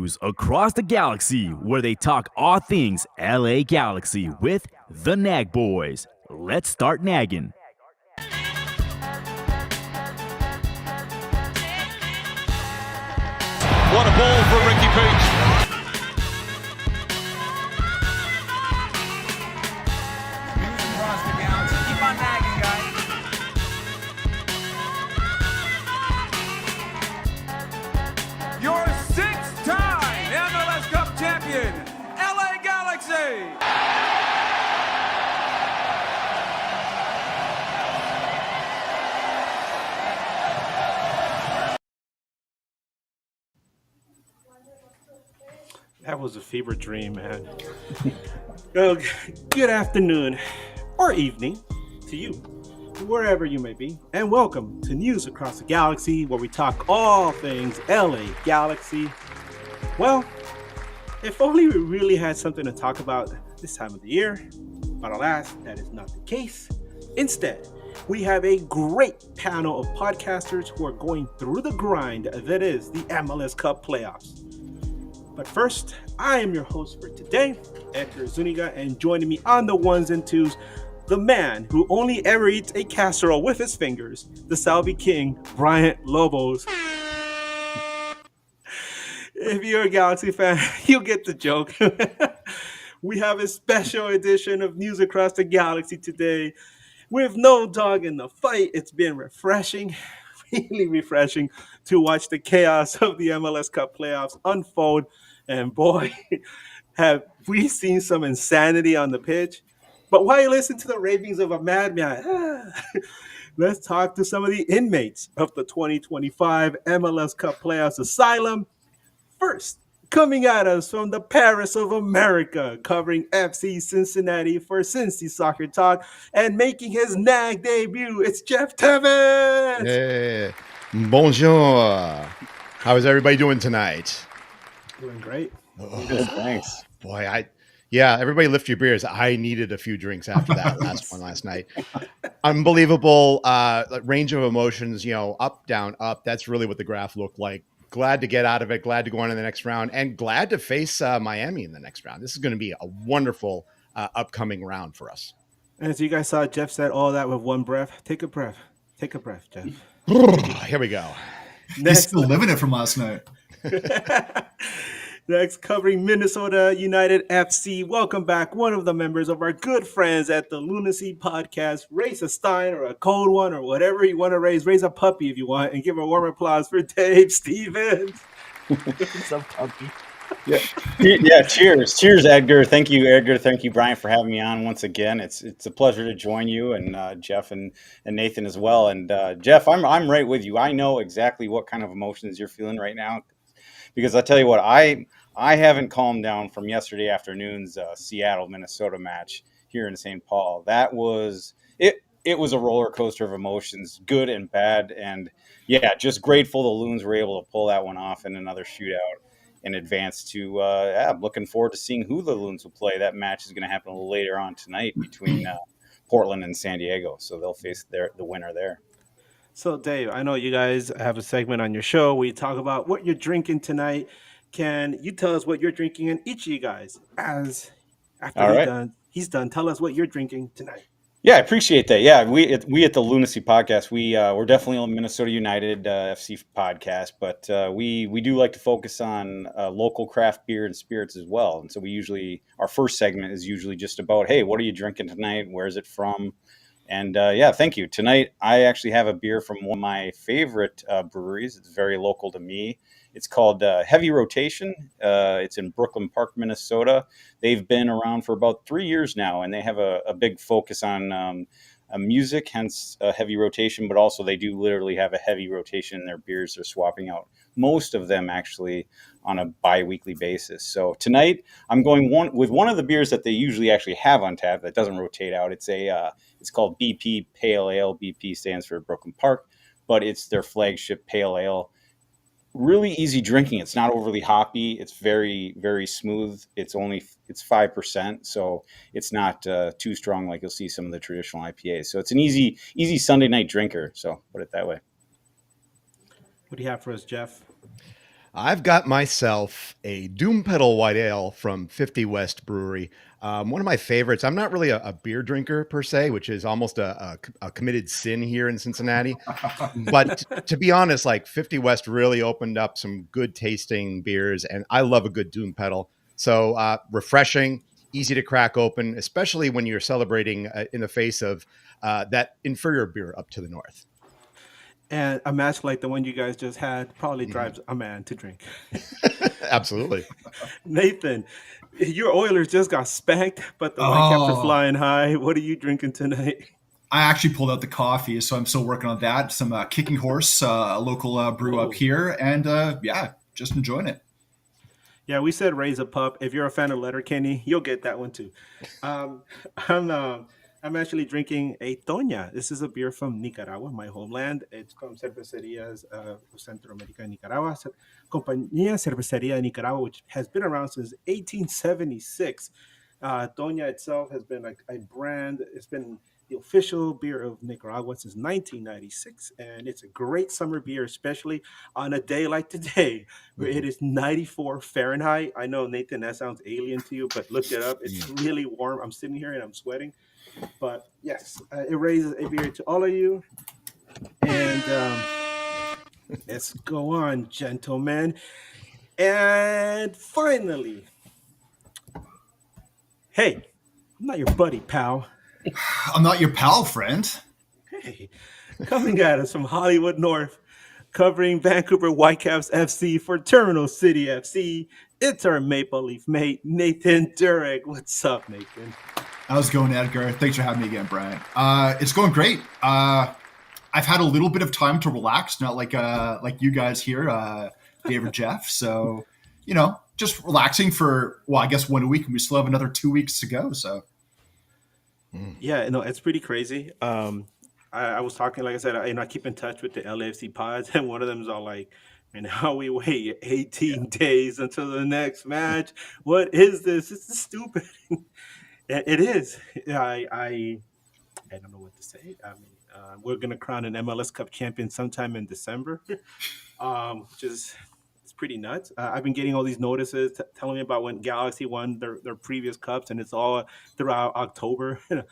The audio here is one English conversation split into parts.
news across the galaxy, where they talk all things LA Galaxy with the Nag Boys. Let's start nagging. What a ball for Ricky Peach. News across the galaxy. Keep on nagging, guys. Your six-time MLS Cup champion, LA Galaxy. That was a fever dream, man. Well, good afternoon or evening to you, wherever you may be, and welcome to News Across the Galaxy, where we talk all things LA Galaxy. Well, if only we really had something to talk about this time of the year, but alas, that is not the case. Instead, we have a great panel of podcasters who are going through the grind that is the MLS Cup playoffs. But first, I am your host for today, Edgar Zuniga, and joining me on the ones and twos, the man who only ever eats a casserole with his fingers, the Salvi King, Bryant Lobos. If you're a Galaxy fan, you'll get the joke. We have a special edition of News Across the Galaxy today with no dog in the fight. It's been refreshing, really refreshing to watch the chaos of the MLS Cup playoffs unfold. And boy, have we seen some insanity on the pitch. But while you listen to the ravings of a madman, let's talk to some of the inmates of the 2025 MLS Cup playoffs asylum. First, coming at us from the Paris of America, covering FC Cincinnati for Cincy Soccer Talk and making his NAG debut, it's Jeff Tevez. Hey, bonjour. How is everybody doing tonight? Doing great. Good, thanks. Boy, everybody lift your beers. I needed a few drinks after that last night. Unbelievable range of emotions, up, down, up. That's really what the graph looked like. Glad to get out of it, glad to go on to the next round, and glad to face Miami in the next round. This is going to be a wonderful upcoming round for us. And as you guys saw, Jeff said all that with one breath. Take a breath. Take a breath, Jeff. Here we go. He's still living it from last night. Next, covering Minnesota United FC. Welcome back, one of the members of our good friends at the Lunacy Podcast. Raise a Stein or a cold one or whatever you want to raise. Raise a puppy if you want, and give a warm applause for Dave Stevens. It's a puppy. Yeah. Cheers, Edgar. Thank you, Edgar. Thank you, Brian, for having me on once again. It's a pleasure to join you and Jeff and Nathan as well. And Jeff, I'm right with you. I know exactly what kind of emotions you're feeling right now, because I tell you what, I haven't calmed down from yesterday afternoon's Seattle Minnesota match here in St. Paul. That was it. It was a roller coaster of emotions, good and bad, and yeah, just grateful the Loons were able to pull that one off in another shootout in advance to, I'm looking forward to seeing who the Loons will play. That match is going to happen a little later on tonight between Portland and San Diego. So they'll face the winner there. So, Dave, I know you guys have a segment on your show where you talk about what you're drinking tonight. Can you tell us what you're drinking? And each of you guys, after he's done, tell us what you're drinking tonight. Yeah, I appreciate that. Yeah, we at the Lunacy Podcast, we're definitely a Minnesota United FC podcast, but we do like to focus on local craft beer and spirits as well. And so our first segment is usually just about, hey, what are you drinking tonight? Where is it from? And thank you. Tonight, I actually have a beer from one of my favorite breweries. It's very local to me. It's called Heavy Rotation. It's in Brooklyn Park, Minnesota. They've been around for about 3 years now, and they have a big focus on music, hence heavy rotation, but also they do literally have a heavy rotation in their beers. They're swapping out most of them actually on a bi-weekly basis. So tonight, I'm going with one of the beers that they usually actually have on tap that doesn't rotate out. It's called BP Pale Ale. BP stands for Brooklyn Park, but it's their flagship pale ale. Really easy drinking. It's not overly hoppy. It's very, very smooth. It's 5%, so it's not too strong like you'll see some of the traditional IPAs. So it's an easy Sunday night drinker. So put it that way. What do you have for us, Jeff? I've got myself a Doom Pedal White Ale from 50 West Brewery. One of my favorites. I'm not really a beer drinker per se, which is almost a committed sin here in Cincinnati. But to be honest, like 50 West really opened up some good tasting beers, and I love a good Doom Pedal. So refreshing, easy to crack open, especially when you're celebrating in the face of that inferior beer up to the north. And a match like the one you guys just had probably Mhm. drives a man to drink. Absolutely. Nathan, your Oilers just got spanked, but the Whitecaps are Oh, flying high. What are you drinking tonight? I actually pulled out the coffee, so I'm still working on that. Some Kicking Horse, a local brew up Oh, here, and yeah, just enjoying it. yeah, we said raise a pup. If you're a fan of Letterkenny, you'll get that one too. Um, I'm uh, I'm actually drinking a Toña. This is a beer from Nicaragua, my homeland. It's from Cervecerías Centroamérica, Nicaragua. Compañía Cervecería de Nicaragua, which has been around since 1876. Toña itself has been like a brand. It's been the official beer of Nicaragua since 1996, and it's a great summer beer, especially on a day like today where it Mhm. is 94 Fahrenheit. I know, Nathan, that sounds alien to you, but look it up. It's Mm. really warm. I'm sitting here and I'm sweating. But yes, it raises a beer to all of you. And let's go on, gentlemen. And finally, hey, I'm not your buddy, pal. I'm not your pal, friend. Hey, coming at us from Hollywood North, covering Vancouver Whitecaps FC for Terminal City FC. It's our Maple Leaf mate, Nathan Durek. What's up, Nathan? How's it going, Edgar? Thanks for having me again, Brian. It's going great. I've had a little bit of time to relax, not like you guys here, Dave or Jeff. So, just relaxing for I guess 1 week, and we still have another 2 weeks to go. So, Mm. Yeah, no, it's pretty crazy. I was talking, like I said, I keep in touch with the LAFC pods, and one of them is all like, "And how we wait 18 days until the next match? What is this? This is stupid." It is. I don't know what to say. I mean, we're gonna crown an MLS Cup champion sometime in December, which is it's pretty nuts. I've been getting all these notices telling me about when Galaxy won their previous cups, and it's all throughout October. oh,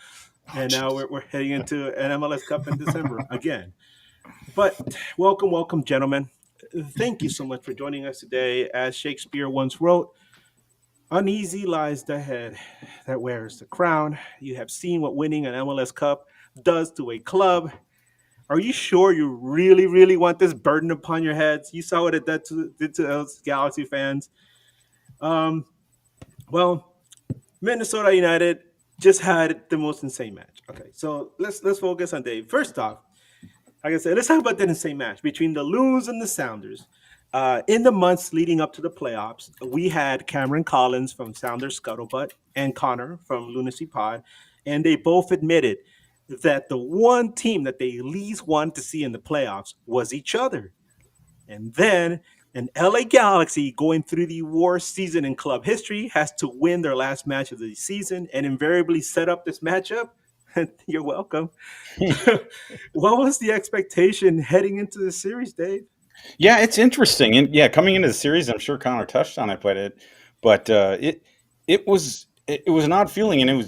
And now jeez. we're heading into an MLS Cup in December again. But welcome, welcome, gentlemen. Thank you so much for joining us today. As Shakespeare once wrote, uneasy lies the head that wears the crown. You have seen what winning an MLS Cup does to a club. Are you sure you really, really want this burden upon your heads? You saw what it did to us Galaxy fans. Um, well, Minnesota United just had the most insane match. Okay, so let's focus on Dave. First off, like I said, let's talk about that insane match between the Loons and the Sounders. In the months leading up to the playoffs, we had Cameron Collins from Sounders Scuttlebutt and Connor from Lunacy Pod, and they both admitted that the one team that they least wanted to see in the playoffs was each other. And then an LA Galaxy going through the worst season in club history has to win their last match of the season and invariably set up this matchup. You're welcome. What was the expectation heading into the series, Dave? Yeah, it's interesting, and yeah, coming into the series, I'm sure Connor touched on it, but it was an odd feeling, and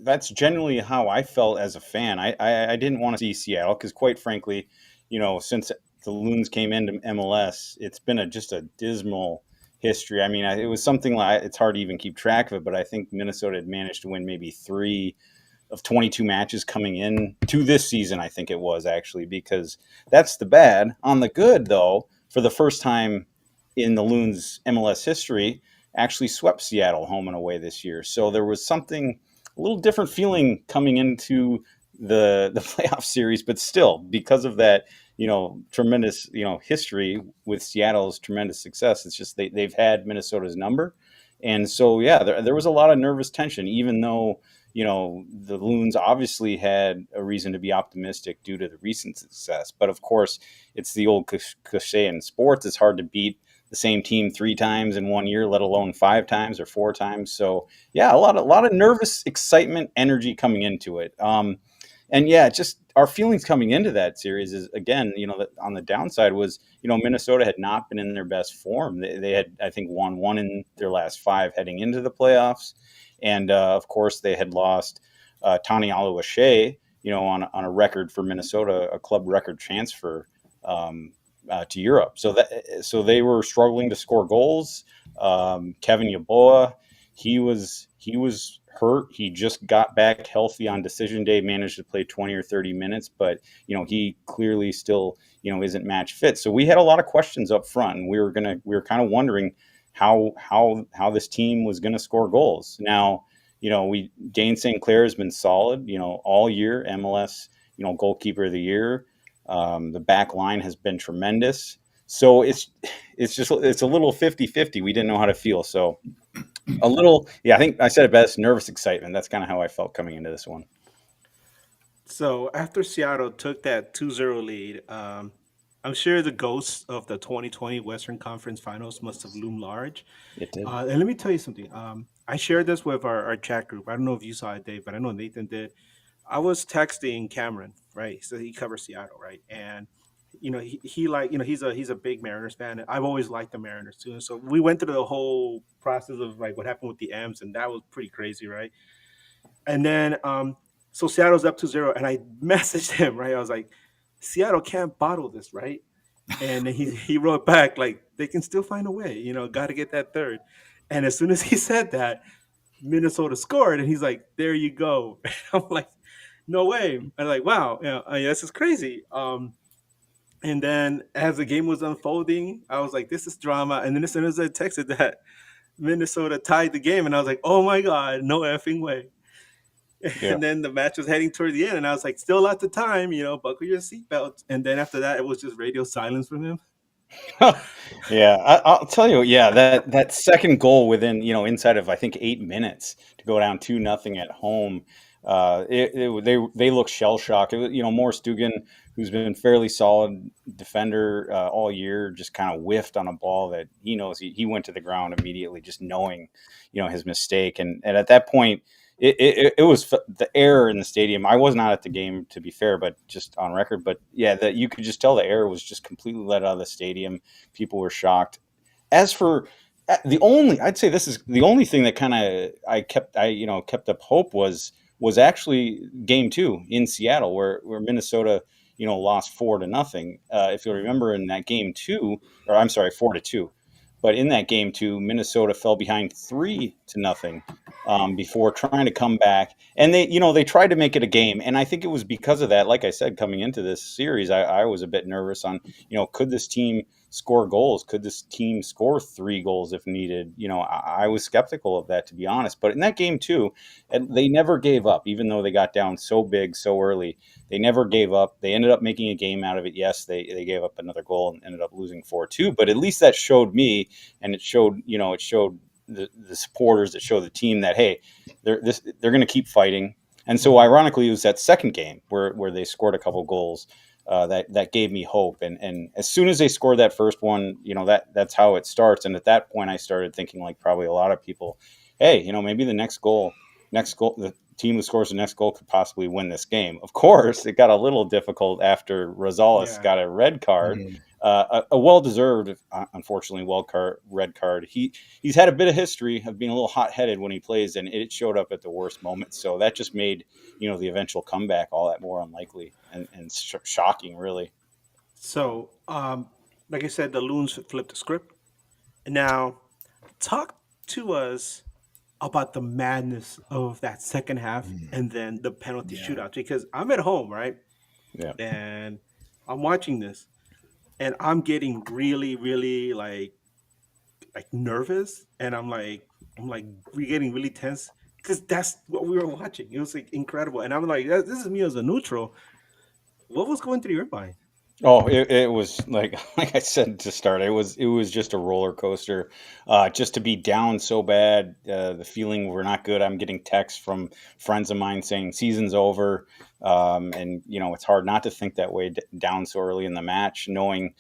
that's generally how I felt as a fan. I didn't want to see Seattle because, quite frankly, since the Loons came into MLS, it's been just a dismal history. I mean, it was something like it's hard to even keep track of it, but I think Minnesota had managed to win maybe three of 22 matches coming in to this season, I think it was actually, because that's the bad. On the good, though, for the first time in the Loons MLS history, actually swept Seattle home and away this year. So there was something a little different feeling coming into the playoff series, but still, because of that, tremendous, history with Seattle's tremendous success, it's just they've had Minnesota's number. And so, yeah, there was a lot of nervous tension, even though the Loons obviously had a reason to be optimistic due to the recent success. But of course, it's the old cliche in sports. It's hard to beat the same team three times in 1 year, let alone five times or four times. So yeah, a lot of nervous excitement, energy coming into it. And yeah, just our feelings coming into that series is, again, that on the downside was, Minnesota had not been in their best form. They had, I think, won one in their last 5 heading into the playoffs. And of course, they had lost Tani Aluashe, on a record for Minnesota, a club record transfer to Europe. So they were struggling to score goals. Kevin Yeboah, he was hurt. He just got back healthy on decision day, managed to play 20 or 30 minutes, but he clearly still isn't match fit. So we had a lot of questions up front, and we were kind of wondering how this team was going to score goals. Now, Dane St. Clair has been solid, all year, MLS, goalkeeper of the year. The back line has been tremendous. So it's a little 50-50. We didn't know how to feel. So a little, I think I said it best, nervous excitement. That's kind of how I felt coming into this one. So after Seattle took that 2-0 lead, I'm sure the ghosts of the 2020 Western Conference Finals must have loomed large. It did. And let me tell you something. I shared this with our chat group. I don't know if you saw it, Dave, but I know Nathan did. I was texting Cameron, right? So he covers Seattle, right? And he like, he's a big Mariners fan. And I've always liked the Mariners too. And so we went through the whole process of like what happened with the M's, and that was pretty crazy, right? And then so Seattle's up 2-0, and I messaged him, right? I was like, Seattle can't bottle this, right? And then he wrote back like, they can still find a way, got to get that third. And as soon as he said that, Minnesota scored, and he's like, there you go. I'm like, no way. I'm like, wow, this is crazy. And then as the game was unfolding, I was like, this is drama. And then as soon as I texted that, Minnesota tied the game, and I was like, oh my God, no effing way. Yeah. And then the match was heading toward the end, and I was like, still lots of time, buckle your seatbelts. And then after that, it was just radio silence from him. Yeah, I'll tell you, that second goal within, inside of, I think, 8 minutes to go down 2-0 at home, they look shell shocked. It was, Morris Dugan, who's been fairly solid defender all year, just kind of whiffed on a ball that he knows he went to the ground immediately, just knowing, his mistake. And at that point, it was the air in the stadium. I was not at the game, to be fair, but just on record. But yeah, that you could just tell the air was just completely let out of the stadium. People were shocked. As for I'd say this is the only thing that kind of I kept up hope was actually game 2 in Seattle, where Minnesota lost 4-0. If you'll remember, in that game 2, or I'm sorry, 4-2. But in that game 2, Minnesota fell behind 3-0 before trying to come back. And they tried to make it a game. And I think it was because of that, like I said, coming into this series, I was a bit nervous on, could this team score goals? Could this team score 3 goals if needed? I was skeptical of that, to be honest. But in that game 2, they never gave up, even though they got down so big so early. They never gave up. They ended up making a game out of it. Yes, they gave up another goal and ended up losing 4-2. But at least that showed me, and it showed the supporters, that showed the team that, hey, they're going to keep fighting. And so ironically, it was that second game where they scored a couple goals that gave me hope. And as soon as they scored that first one, that's how it starts. And at that point, I started thinking, like probably a lot of people, hey, maybe the next goal, the team who scores the next goal could possibly win this game. Of course, it got a little difficult after Rosales got a red card. A well-deserved, unfortunately, red card. He's had a bit of history of being a little hot-headed when he plays, and it showed up at the worst moments. So that just made the eventual comeback all that more unlikely and shocking, really. So, like I said, the Loons flipped the script. Now, talk to us about the madness of that second half and then the penalty shootout, because I'm at home, right? Yeah. And I'm watching this, and I'm getting really, really like nervous, and I'm like we're getting really tense because that's what we were watching. It was like incredible, and I'm like, this is me as a neutral. What was going through your mind? Oh, it was like I said to start, it was just a roller coaster. Just to be down so bad, the feeling we're not good. I'm getting texts from friends of mine saying season's over, and it's hard not to think that way down so early in the match, knowing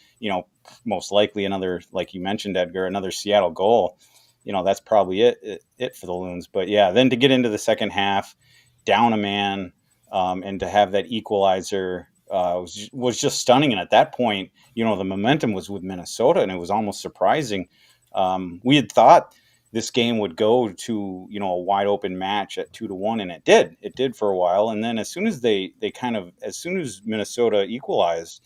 most likely another, like you mentioned, Edgar, another Seattle goal. That's probably it for the Loons. But yeah, then to get into the second half, down a man. and to have that equalizer was just stunning. And at that point, the momentum was with Minnesota, and it was almost surprising. We had thought this game would go to a wide open match at 2-1, and it did for a while. And then as soon as as soon as Minnesota equalized,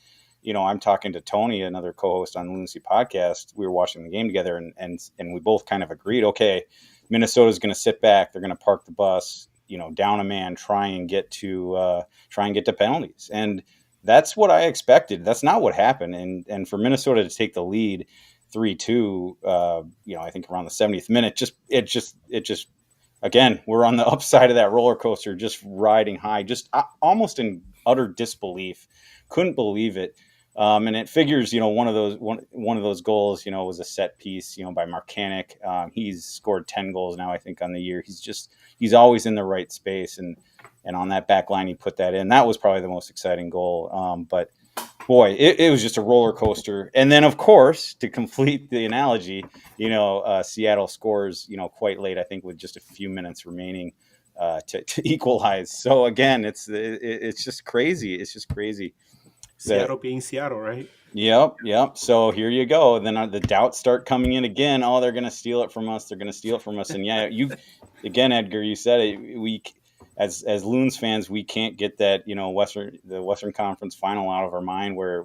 I'm talking to Tony, another co-host on the Lunacy podcast. We were watching the game together, and we both kind of agreed, okay, Minnesota's going to sit back, they're going to park the bus, down a man, try and get to penalties. And that's what I expected. That's not what happened. And for Minnesota to take the lead 3-2, I think around the 70th minute, it just again, we're on the upside of that roller coaster, just riding high, just almost in utter disbelief. Couldn't believe it. And it figures, one of those goals, was a set piece, by Marcanic. He's scored 10 goals now, I think, on the year. He's always in the right space, and on that back line, he put that in. That was probably the most exciting goal. But boy, it was just a roller coaster. And then, of course, to complete the analogy, Seattle scores, quite late, I think, with just a few minutes remaining to equalize. So again, it's just crazy. It's just crazy. Seattle being Seattle, right? Yep. So here you go. Then the doubts start coming in again. Oh, they're going to steal it from us. And yeah, again, Edgar, you said it. We, as Loons fans, we can't get that the Western Conference Final out of our mind, where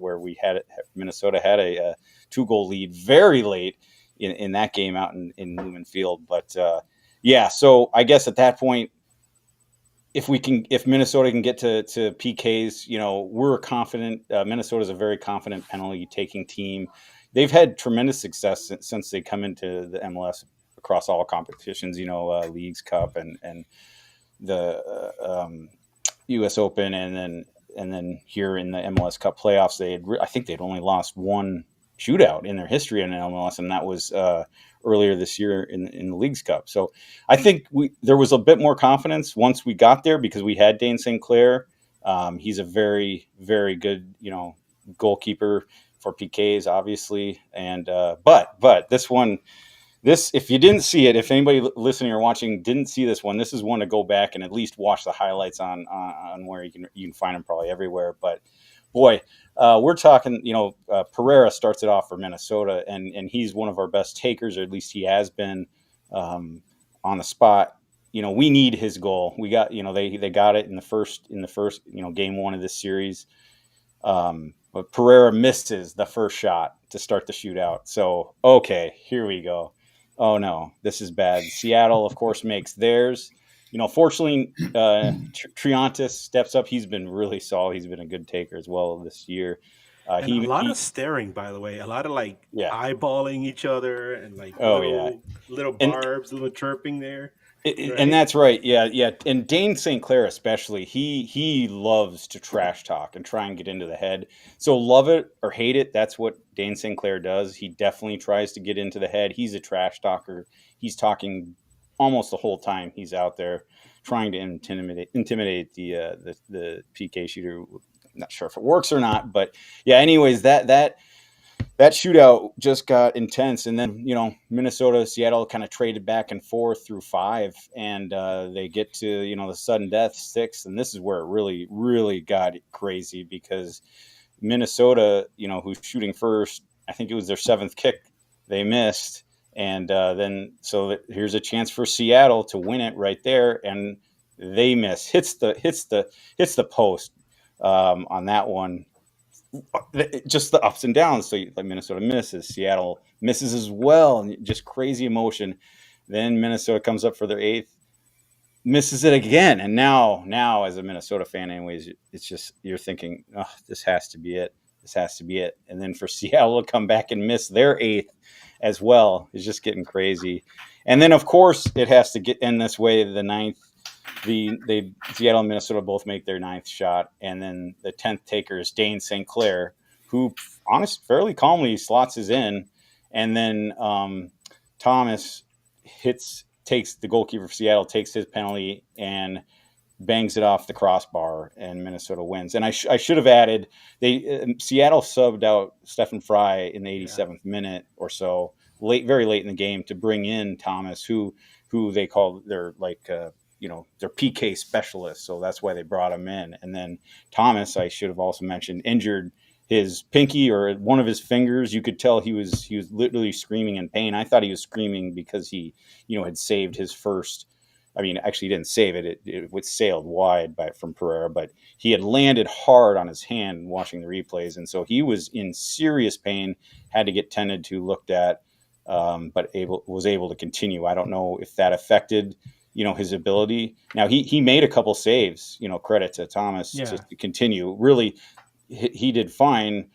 Minnesota had a 2-goal lead very late in that game out in Lumen Field. But yeah, so I guess at that point, if Minnesota can get to PKs, we're confident. Minnesota's a very confident penalty taking team. They've had tremendous success since they come into the MLS across all competitions, Leagues Cup and the U.S. Open, and then here in the MLS Cup playoffs, I think they'd only lost one shootout in their history in MLS, and that was earlier this year in the Leagues Cup. So I think there was a bit more confidence once we got there, because we had Dane St. Clair. He's a very, very good, goalkeeper for PKs, obviously. And but this, if you didn't see it, if anybody listening or watching didn't see this one, this is one to go back and at least watch the highlights on where you can find them probably everywhere. But boy, we're talking, Pereira starts it off for Minnesota, and he's one of our best takers, or at least he has been on the spot. We need his goal. We got, they got it in the first, game one of this series. But Pereira misses the first shot to start the shootout. So, okay, here we go. Oh no, this is bad. Seattle, of course, makes theirs. Fortunately, Triantis steps up. He's been really solid. He's been a good taker as well this year. And a lot of staring, by the way. A lot of eyeballing each other and little barbs, little chirping there. Right? And that's right. Yeah. And Dane St. Clair especially, he loves to trash talk and try and get into the head. So love it or hate it, that's what Dane St. Clair does. He definitely tries to get into the head. He's a trash talker. He's talking almost the whole time he's out there trying to intimidate the PK shooter. I'm not sure if it works or not, but yeah. Anyways, that shootout just got intense, and then Minnesota, Seattle kind of traded back and forth through 5, and they get to the sudden death 6, and this is where it really, really got crazy, because Minnesota, who's shooting first, I think it was their 7th kick, they missed. And then, so here's a chance for Seattle to win it right there, and they miss. Hits the post on that one. Just the ups and downs. So Minnesota misses, Seattle misses as well, and just crazy emotion. Then Minnesota comes up for their 8th, misses it again, and now as a Minnesota fan, anyways, it's just you're thinking, oh, this has to be it. And then for Seattle to come back and miss their 8th as well is just getting crazy. And then, of course, it has to get in this way. The 9th, Seattle and Minnesota both make their 9th shot, and then the 10th taker is Dane St. Clair, who fairly calmly slots his in, and then Thomas takes the goalkeeper for Seattle, takes his penalty and bangs it off the crossbar, and Minnesota wins. And I should have added, Seattle subbed out Stephen Fry in the 87th minute or so, very late in the game, to bring in Thomas, who they call their their PK specialist. So that's why they brought him in. And then Thomas, I should have also mentioned, injured his pinky or one of his fingers. You could tell he was literally screaming in pain. I thought he was screaming because he, had saved his first. I mean, actually, he didn't save it. It was sailed wide from Pereira, but he had landed hard on his hand watching the replays. And so he was in serious pain, had to get tended to, looked at, but was able to continue. I don't know if that affected, his ability. Now, he made a couple saves, credit to Thomas to continue. Really, he did fine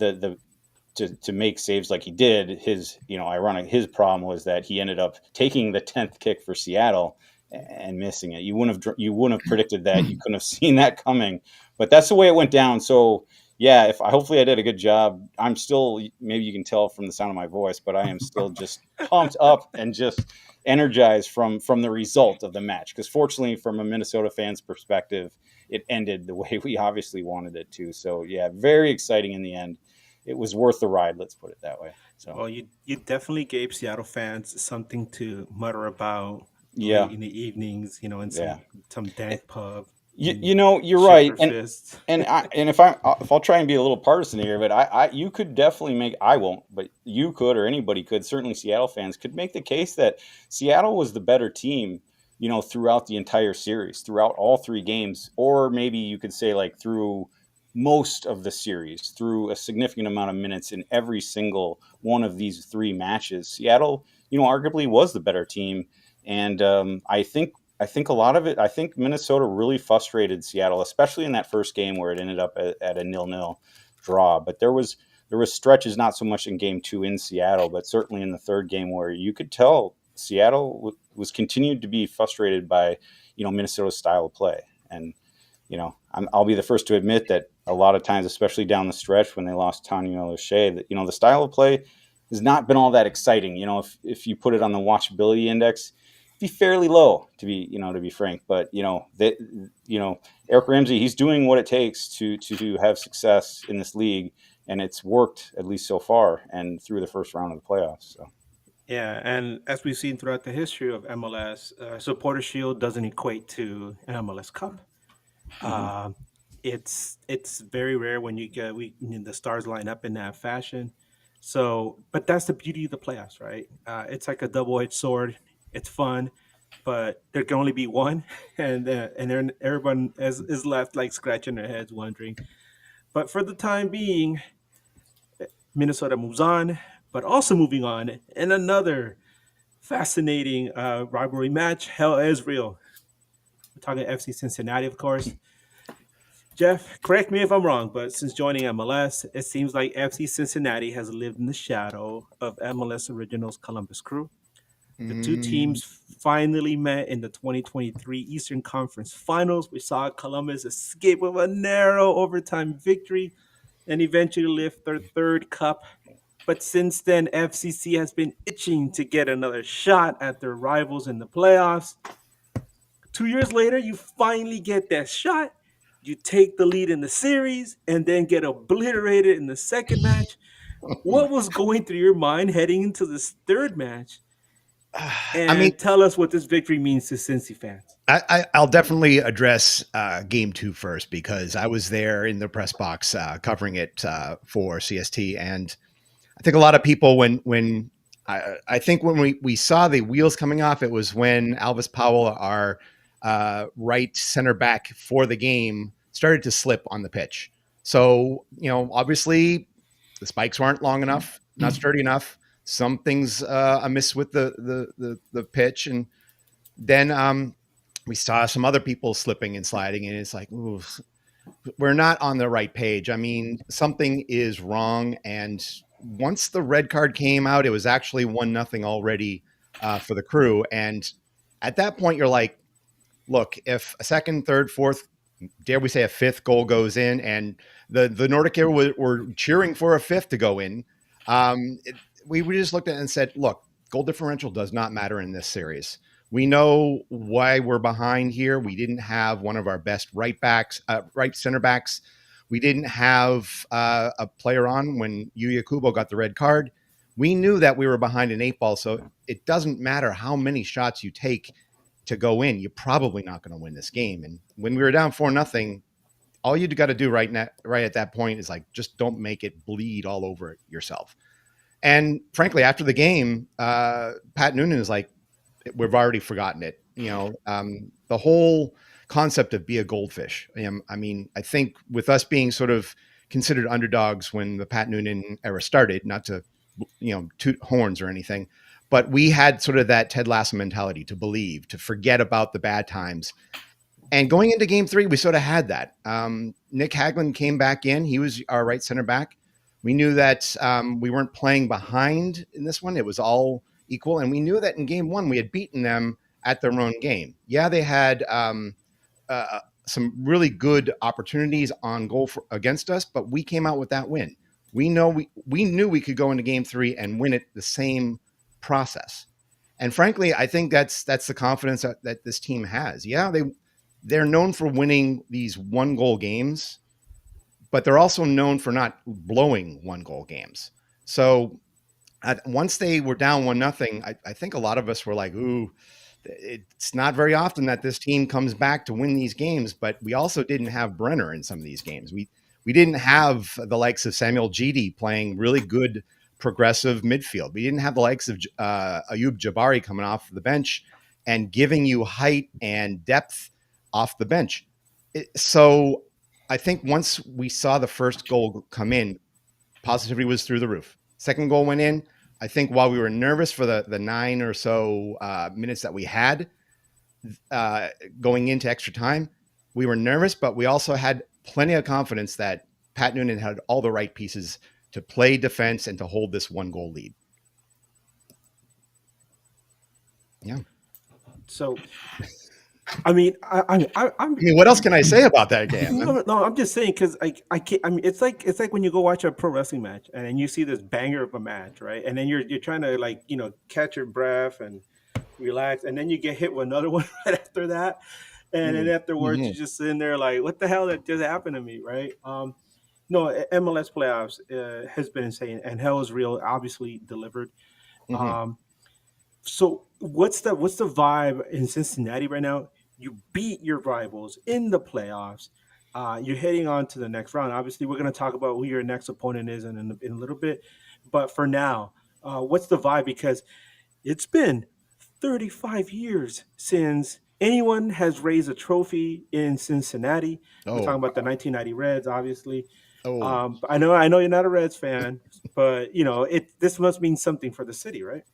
to make saves like he did. His, ironic, his problem was that he ended up taking the 10th kick for Seattle and missing it. You wouldn't have predicted that. You couldn't have seen that coming, but that's the way it went down. So yeah, hopefully I did a good job. I'm still, maybe you can tell from the sound of my voice, but I am still just pumped up and just energized from the result of the match. Because fortunately, from a Minnesota fan's perspective, it ended the way we obviously wanted it to. So yeah, very exciting in the end. It was worth the ride. Let's put it that way. So well, you definitely gave Seattle fans something to mutter about. Yeah, in the evenings, in some dank pub. You're right, and if I'll try and be a little partisan here, but you could definitely make. I won't, but you could, or anybody could. Certainly, Seattle fans could make the case that Seattle was the better team, throughout the entire series, throughout all three games, or maybe you could say like through most of the series, through a significant amount of minutes in every single one of these three matches. Seattle, arguably was the better team. And I think a lot of it, I think Minnesota really frustrated Seattle, especially in that first game where it ended up at a 0-0 draw. But there was stretches, not so much in game 2 in Seattle, but certainly in the third game where you could tell Seattle was continued to be frustrated by, Minnesota's style of play. And, I'll be the first to admit that a lot of times, especially down the stretch when they lost Tanya O'Shea, that, the style of play has not been all that exciting. If you put it on the watchability index, be fairly low, to be frank. But Eric Ramsey, he's doing what it takes to have success in this league, and it's worked at least so far and through the first round of the playoffs. So yeah, and as we've seen throughout the history of MLS, Supporter Shield doesn't equate to an MLS Cup. Mm-hmm. It's very rare when the stars line up in that fashion. So, but that's the beauty of the playoffs, right? It's like a double-edged sword. It's fun, but there can only be one, and then everyone is left like scratching their heads, wondering. But for the time being, Minnesota moves on, but also moving on in another fascinating rivalry match. Hell is real. We're talking FC Cincinnati, of course. Jeff, correct me if I'm wrong, but since joining MLS, it seems like FC Cincinnati has lived in the shadow of MLS Originals Columbus Crew. The two teams finally met in the 2023 Eastern Conference Finals. We saw Columbus escape with a narrow overtime victory and eventually lift their third cup. But since then, FCC has been itching to get another shot at their rivals in the playoffs. 2 years later, you finally get that shot. You take the lead in the series and then get obliterated in the second match. What was going through your mind heading into this third match? And tell us what this victory means to Cincy fans. I'll definitely address game 2 first, because I was there in the press box covering it for CST. And I think a lot of people, when we saw the wheels coming off, it was when Alvis Powell, our right center back for the game, started to slip on the pitch. So, obviously the spikes weren't long enough, not sturdy enough. Something's amiss with the pitch. And then we saw some other people slipping and sliding, and it's like, ooh, we're not on the right page. I mean, something is wrong. And once the red card came out, it was actually 1-0 already for the Crew. And at that point, you're like, look, if a second, third, fourth, dare we say a fifth goal goes in, and the Nordic era were cheering for a fifth to go in, we just looked at it and said, look, goal differential does not matter in this series. We know why we're behind here. We didn't have one of our best right center backs. We didn't have a player on when Yuya Kubo got the red card. We knew that we were behind an 8 ball, so it doesn't matter how many shots you take. to go in, you're probably not going to win this game. And when we were down 4-0, all you got to do right at that point is like, just don't make it bleed all over yourself. And frankly, after the game, Pat Noonan is like, we've already forgotten it. The whole concept of be a goldfish. I mean, I think with us being sort of considered underdogs when the Pat Noonan era started, not to, toot horns or anything, but we had sort of that Ted Lasso mentality to believe, to forget about the bad times. And going into game 3, we sort of had that. Nick Hagglund came back in. He was our right center back. We knew that we weren't playing behind in this one. It was all equal. And we knew that in game 1, we had beaten them at their own game. Yeah, they had some really good opportunities on goal against us, but we came out with that win. We knew we could go into game 3 and win it the same process. And frankly, I think that's the confidence that this team has. Yeah, they're known for winning these 1-goal games, but they're also known for not blowing 1-goal games. So once they were down 1-0, I think a lot of us were like, ooh, it's not very often that this team comes back to win these games, but we also didn't have Brenner in some of these games. We didn't have the likes of Samuel Gidi playing really good progressive midfield. We didn't have the likes of Ayub Jabari coming off the bench and giving you height and depth off the bench. So I think once we saw the first goal come in, positivity was through the roof. Second goal went in. I think while we were nervous for the 9 or so minutes that we had going into extra time, we were nervous, but we also had plenty of confidence that Pat Noonan had all the right pieces to play defense and to hold this 1-goal lead. Yeah. So, I mean, what else can I say about that game? No, I'm just saying because I can't. I mean, it's like when you go watch a pro wrestling match and then you see this banger of a match, right? And then you're trying to catch your breath and relax, and then you get hit with another one right after that, and then afterwards you're just sitting there like, what the hell that just happened to me, right? No, MLS Playoffs has been insane, and hell is real. Obviously delivered. So what's the vibe in Cincinnati right now? You beat your rivals in the playoffs. You're heading on to the next round. Obviously, we're going to talk about who your next opponent is in a little bit. But for now, what's the vibe? Because it's been 35 years since anyone has raised a trophy in Cincinnati. We're talking about the 1990 Reds, obviously. I know you're not a Reds fan, but this must mean something for the city, right?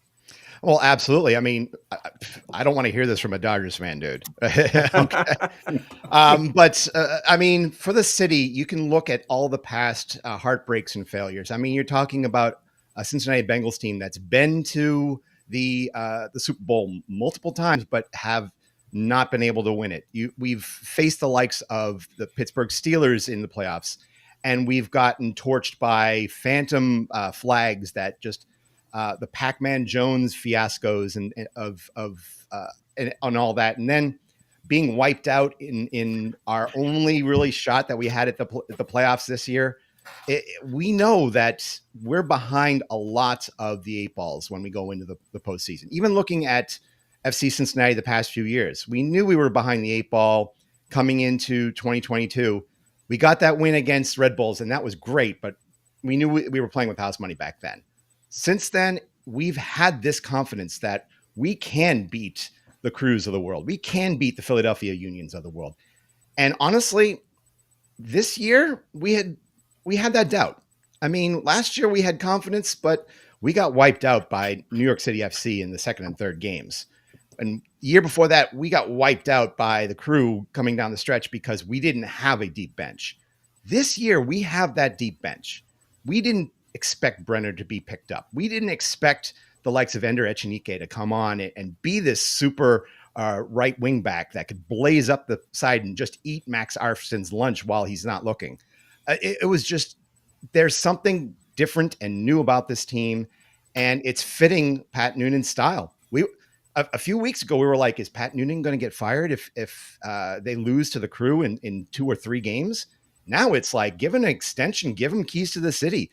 Well, absolutely. I mean, I don't want to hear this from a Dodgers fan, dude. But I mean, for the city, you can look at all the past heartbreaks and failures. I mean, you're talking about a Cincinnati Bengals team that's been to the Super Bowl multiple times, but have not been able to win it. We've faced the likes of the Pittsburgh Steelers in the playoffs, and we've gotten torched by phantom flags that just the Pac-Man Jones fiascos and on all that, and then being wiped out in our only really shot that we had at the playoffs this year. We know that we're behind a lot of the 8 balls when we go into the postseason. Even looking at FC Cincinnati the past few years, we knew we were behind the 8 ball coming into 2022. We got that win against Red Bulls, and that was great, but we knew we were playing with house money back then. Since then, we've had this confidence that we can beat the Crews of the world. We can beat the Philadelphia Unions of the world. And honestly, this year we had that doubt. I mean, last year we had confidence, but we got wiped out by New York City FC in the second and third games. And the year before that, we got wiped out by the Crew coming down the stretch because we didn't have a deep bench. This year, we have that deep bench. We didn't expect Brenner to be picked up. We didn't expect the likes of Ender Echenique to come on and be this super right wing back that could blaze up the side and just eat Max Arfson's lunch while he's not looking. It was just, there's something different and new about this team, and it's fitting Pat Noonan's style. A few weeks ago, we were like, is Pat Noonan going to get fired if they lose to the Crew in 2 or 3 games? Now it's like, give him an extension, give him keys to the city.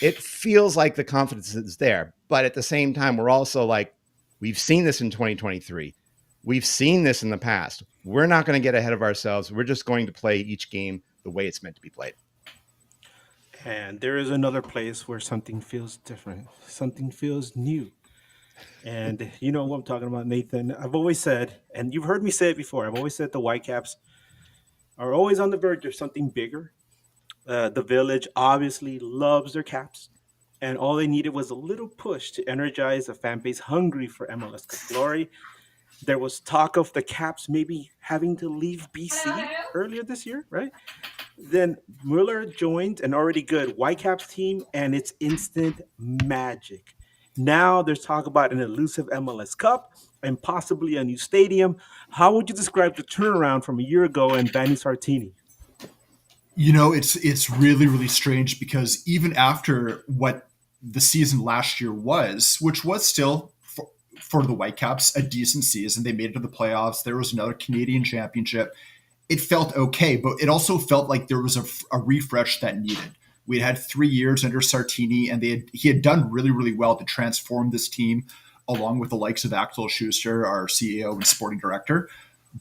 It feels like the confidence is there. But at the same time, we're also like, we've seen this in 2023. We've seen this in the past. We're not going to get ahead of ourselves. We're just going to play each game the way it's meant to be played. And there is another place where something feels different, something feels new. And you know what I'm talking about, Nathan. I've always said, and you've heard me say it before, I've always said the Whitecaps are always on the verge of something bigger. The Village obviously loves their Caps, and all they needed was a little push to energize a fan base hungry for MLS Cup glory. There was talk of the Caps maybe having to leave BC earlier this year, right? Then Mueller joined an already good Whitecaps team, and it's instant magic. Now there's talk about an elusive MLS Cup and possibly a new stadium. How would you describe the turnaround from a year ago and Vanni Sartini? It's really, really strange because even after what the season last year was, which was still for the Whitecaps a decent season, they made it to the playoffs. There was another Canadian championship. It felt okay, but it also felt like there was a refresh that needed. We had 3 years under Sartini, and he had done really, really well to transform this team, along with the likes of Axel Schuster, our CEO and sporting director.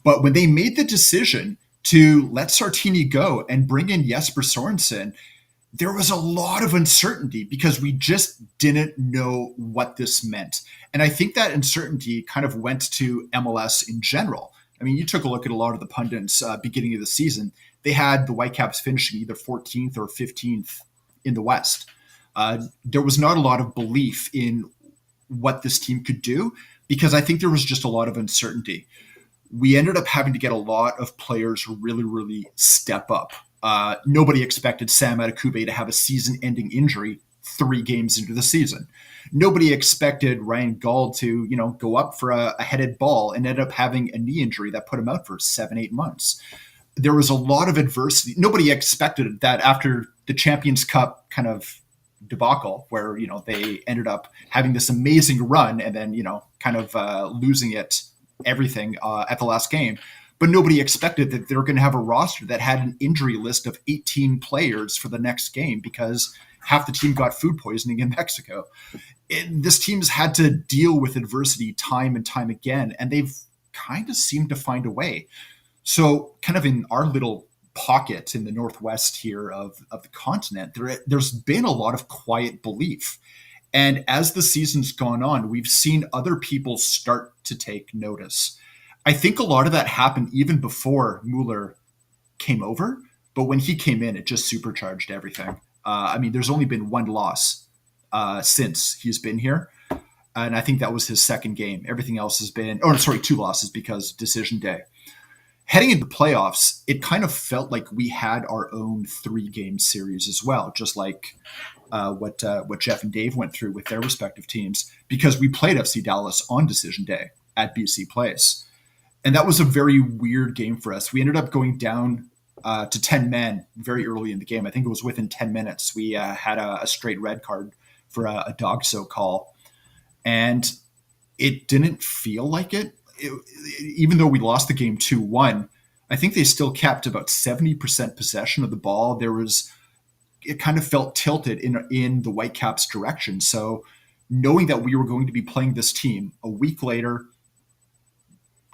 But when they made the decision to let Sartini go and bring in Jesper Sorensen, there was a lot of uncertainty because we just didn't know what this meant. And I think that uncertainty kind of went to MLS in general. I mean, you took a look at a lot of the pundits beginning of the season. They had the Whitecaps finishing either 14th or 15th in the West. There was not a lot of belief in what this team could do because I think there was just a lot of uncertainty. We ended up having to get a lot of players really, really step up. Nobody expected Sam Adekugbe to have a season-ending injury 3 games into the season. Nobody expected Ryan Gauld to, go up for a headed ball and end up having a knee injury that put him out for 7-8 months. There was a lot of adversity. Nobody expected that after the Champions Cup kind of debacle where, they ended up having this amazing run and then, kind of losing everything at the last game. But nobody expected that they were going to have a roster that had an injury list of 18 players for the next game because half the team got food poisoning in Mexico. This team's had to deal with adversity time and time again, and they've kind of seemed to find a way. So kind of in our little pocket in the Northwest here of the continent, there's been a lot of quiet belief. And as the season's gone on, we've seen other people start to take notice. I think a lot of that happened even before Mueller came over, but when he came in, it just supercharged everything. There's only been 1 loss since he's been here, and I think that was his second game. Everything else has been, 2 losses because decision day. Heading into the playoffs, it kind of felt like we had our own 3-game series as well, just like what Jeff and Dave went through with their respective teams, because we played FC Dallas on decision day at BC Place. And that was a very weird game for us. We ended up going down to 10 men very early in the game. I think it was within 10 minutes. We had a straight red card for a dog soak call. And it didn't feel like it. Even though we lost the game 2-1, I think they still kept about 70% possession of the ball. It kind of felt tilted in the Whitecaps' direction. So knowing that we were going to be playing this team a week later,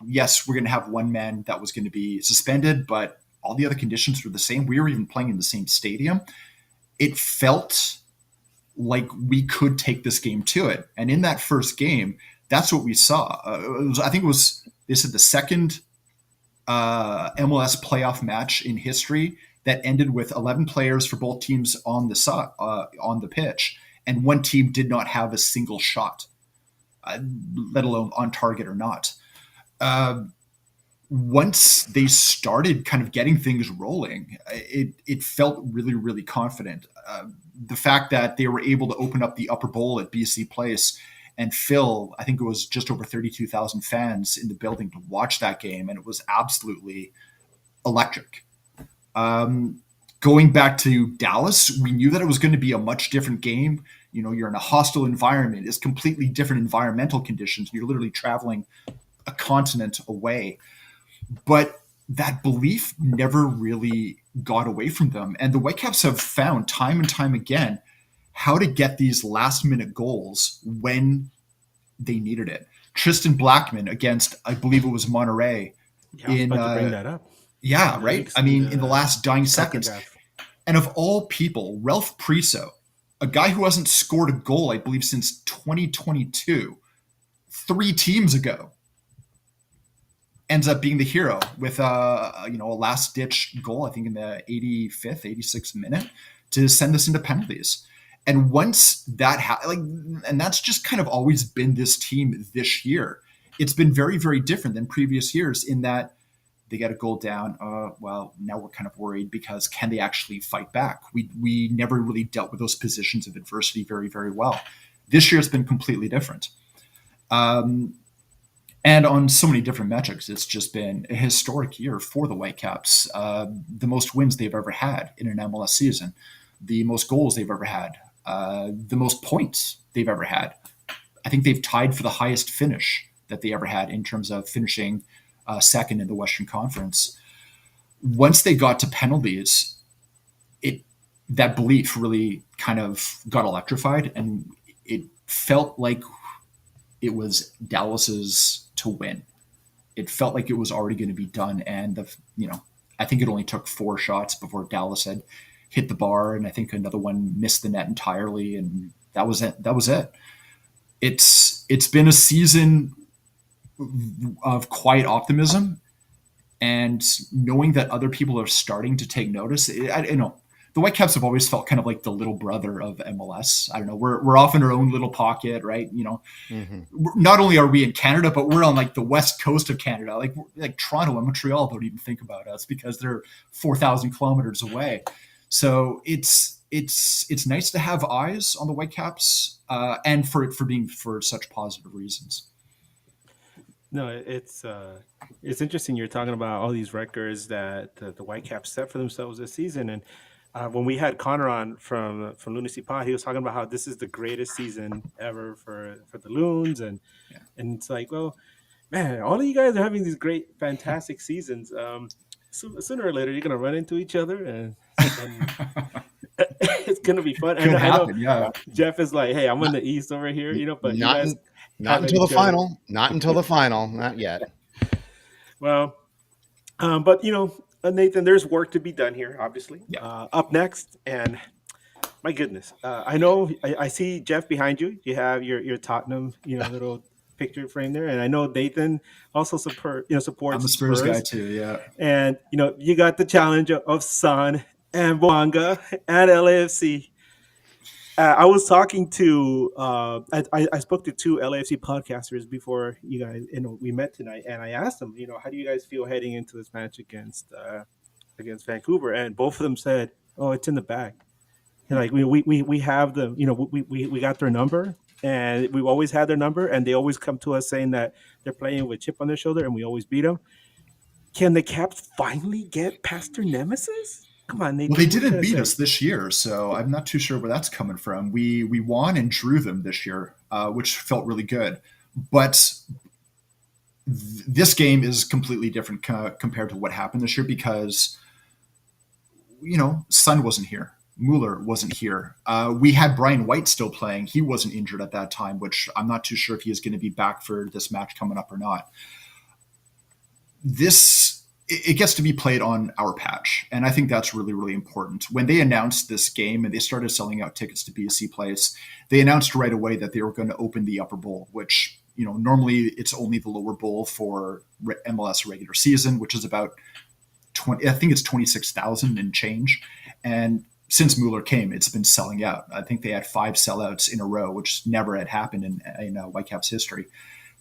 yes, we're going to have 1 man that was going to be suspended, but all the other conditions were the same. We were even playing in the same stadium. It felt like we could take this game to it. And in that first game, that's what we saw. They said the second MLS playoff match in history that ended with 11 players for both teams on the pitch, and 1 team did not have a single shot, let alone on target or not. Once they started kind of getting things rolling, it felt really, really confident. The fact that they were able to open up the upper bowl at BC Place and fill, I think it was just over 32,000 fans in the building to watch that game, and it was absolutely electric. Going back to Dallas, we knew that it was going to be a much different game. You're in a hostile environment. It's completely different environmental conditions. You're literally traveling a continent away. But that belief never really got away from them. And the Whitecaps have found time and time again how to get these last-minute goals when they needed it. Tristan Blackman against, I believe it was Monterey. Yeah, I was about to bring that up. Yeah, right. I mean, in the last dying seconds. Graph. And of all people, Ralph Priso, a guy who hasn't scored a goal, I believe, since 2022, 3 teams ago, ends up being the hero with a last-ditch goal, I think in the 85th, 86th minute, to send us into penalties. And once that and that's just kind of always been this team this year. It's been very, very different than previous years in that they get a goal down. Well, now we're kind of worried because can they actually fight back? We never really dealt with those positions of adversity very, very well. This year has been completely different. And on so many different metrics, it's just been a historic year for the Whitecaps. The most wins they've ever had in an MLS season, the most goals they've ever had, the most points they've ever had. I think they've tied for the highest finish that they ever had in terms of finishing second in the Western Conference. Once they got to penalties, that belief really kind of got electrified, and it felt like it was Dallas's to win. It felt like it was already going to be done, and I think it only took 4 shots before Dallas had hit the bar, and I think another one missed the net entirely, and that was it. It's been a season of quiet optimism and knowing that other people are starting to take notice. The Whitecaps have always felt kind of like the little brother of MLS. I don't know. We're off in our own little pocket, right? Not only are we in Canada, but we're on like the west coast of Canada. Like Toronto and Montreal don't even think about us because they're 4,000 kilometers away. So it's nice to have eyes on the Whitecaps and for such positive reasons. No, it's interesting. You're talking about all these records that the Whitecaps set for themselves this season, and when we had Connor on from Lunacy Pod, he was talking about how this is the greatest season ever for the Loons, and it's like, well, man, all of you guys are having these great, fantastic seasons. Sooner or later, you're gonna run into each other, and it's gonna be fun. Could I happen, know yeah. Jeff is like, hey, I'm in the East over here, but you guys. Not until the final. Not until the final. Not yet. Well, but Nathan, there's work to be done here, obviously. Yeah. Up next, and my goodness, I know I see Jeff behind you. You have your Tottenham, little picture frame there, and I know Nathan also supports. I'm a Spurs guy too, yeah. And you got the challenge of Son and Boanga and LAFC. I was talking to I spoke to 2 LAFC podcasters before you guys we met tonight, and I asked them, how do you guys feel heading into this match against Vancouver? And both of them said, "Oh, it's in the bag." And like we have them, we got their number, and we've always had their number, and they always come to us saying that they're playing with a chip on their shoulder, and we always beat them. Can the Caps finally get past their nemesis? Come on, Nathan. Well, they didn't beat us this year, so I'm not too sure where that's coming from. We won and drew them this year, which felt really good. But this game is completely different compared to what happened this year because, Son wasn't here. Mueller wasn't here. We had Brian White still playing. He wasn't injured at that time, which I'm not too sure if he is going to be back for this match coming up or not. It gets to be played on our patch, and I think that's really, really important. When they announced this game and they started selling out tickets to BC Place, they announced right away that they were going to open the upper bowl, which, normally it's only the lower bowl for MLS regular season, which is about 26,000 and change. And since Mueller came, it's been selling out. I think they had 5 sellouts in a row, which never had happened in Whitecaps history.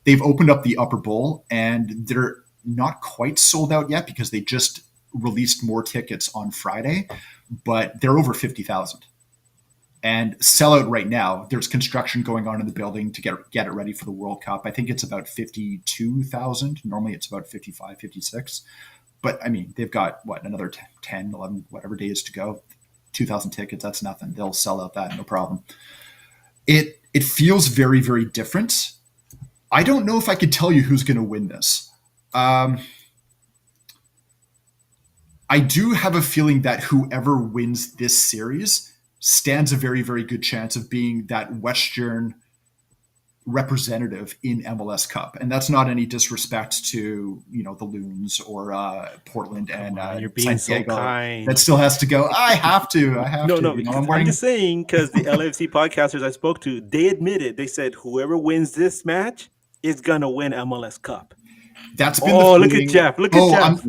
They've opened up the upper bowl, and they're not quite sold out yet because they just released more tickets on Friday, but they're over 50,000. And sellout right now, there's construction going on in the building to get it ready for the World Cup. I think it's about 52,000. Normally it's about 55, 56. But I mean, they've got another 10, 11, whatever days to go. 2,000 tickets, that's nothing. They'll sell out that, no problem. It feels very, very different. I don't know if I could tell you who's going to win this. I do have a feeling that whoever wins this series stands a very, very good chance of being that Western representative in MLS Cup, and that's not any disrespect to the Loons or Portland and you're being San Diego. so kind. That still has to go. I have to. No. I'm just saying, because the LAFC podcasters I spoke to, they admitted, they said whoever wins this match is gonna win MLS Cup. That's been look at Jeff. Look at Jeff.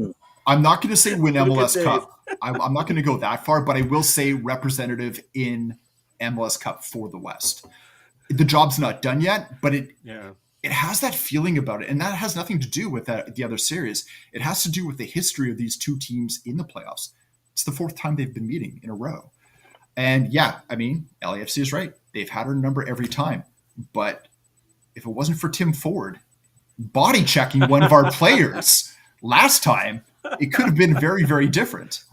I'm not going to say win MLS Cup. I'm not going to go that far, but I will say representative in MLS Cup for the West. The job's not done yet, but it has that feeling about it. And that has nothing to do with the other series. It has to do with the history of these two teams in the playoffs. It's the fourth time they've been meeting in a row. And LAFC is right. They've had our number every time. But if it wasn't for Tim Ford body checking one of our players last time, it could have been very, very different.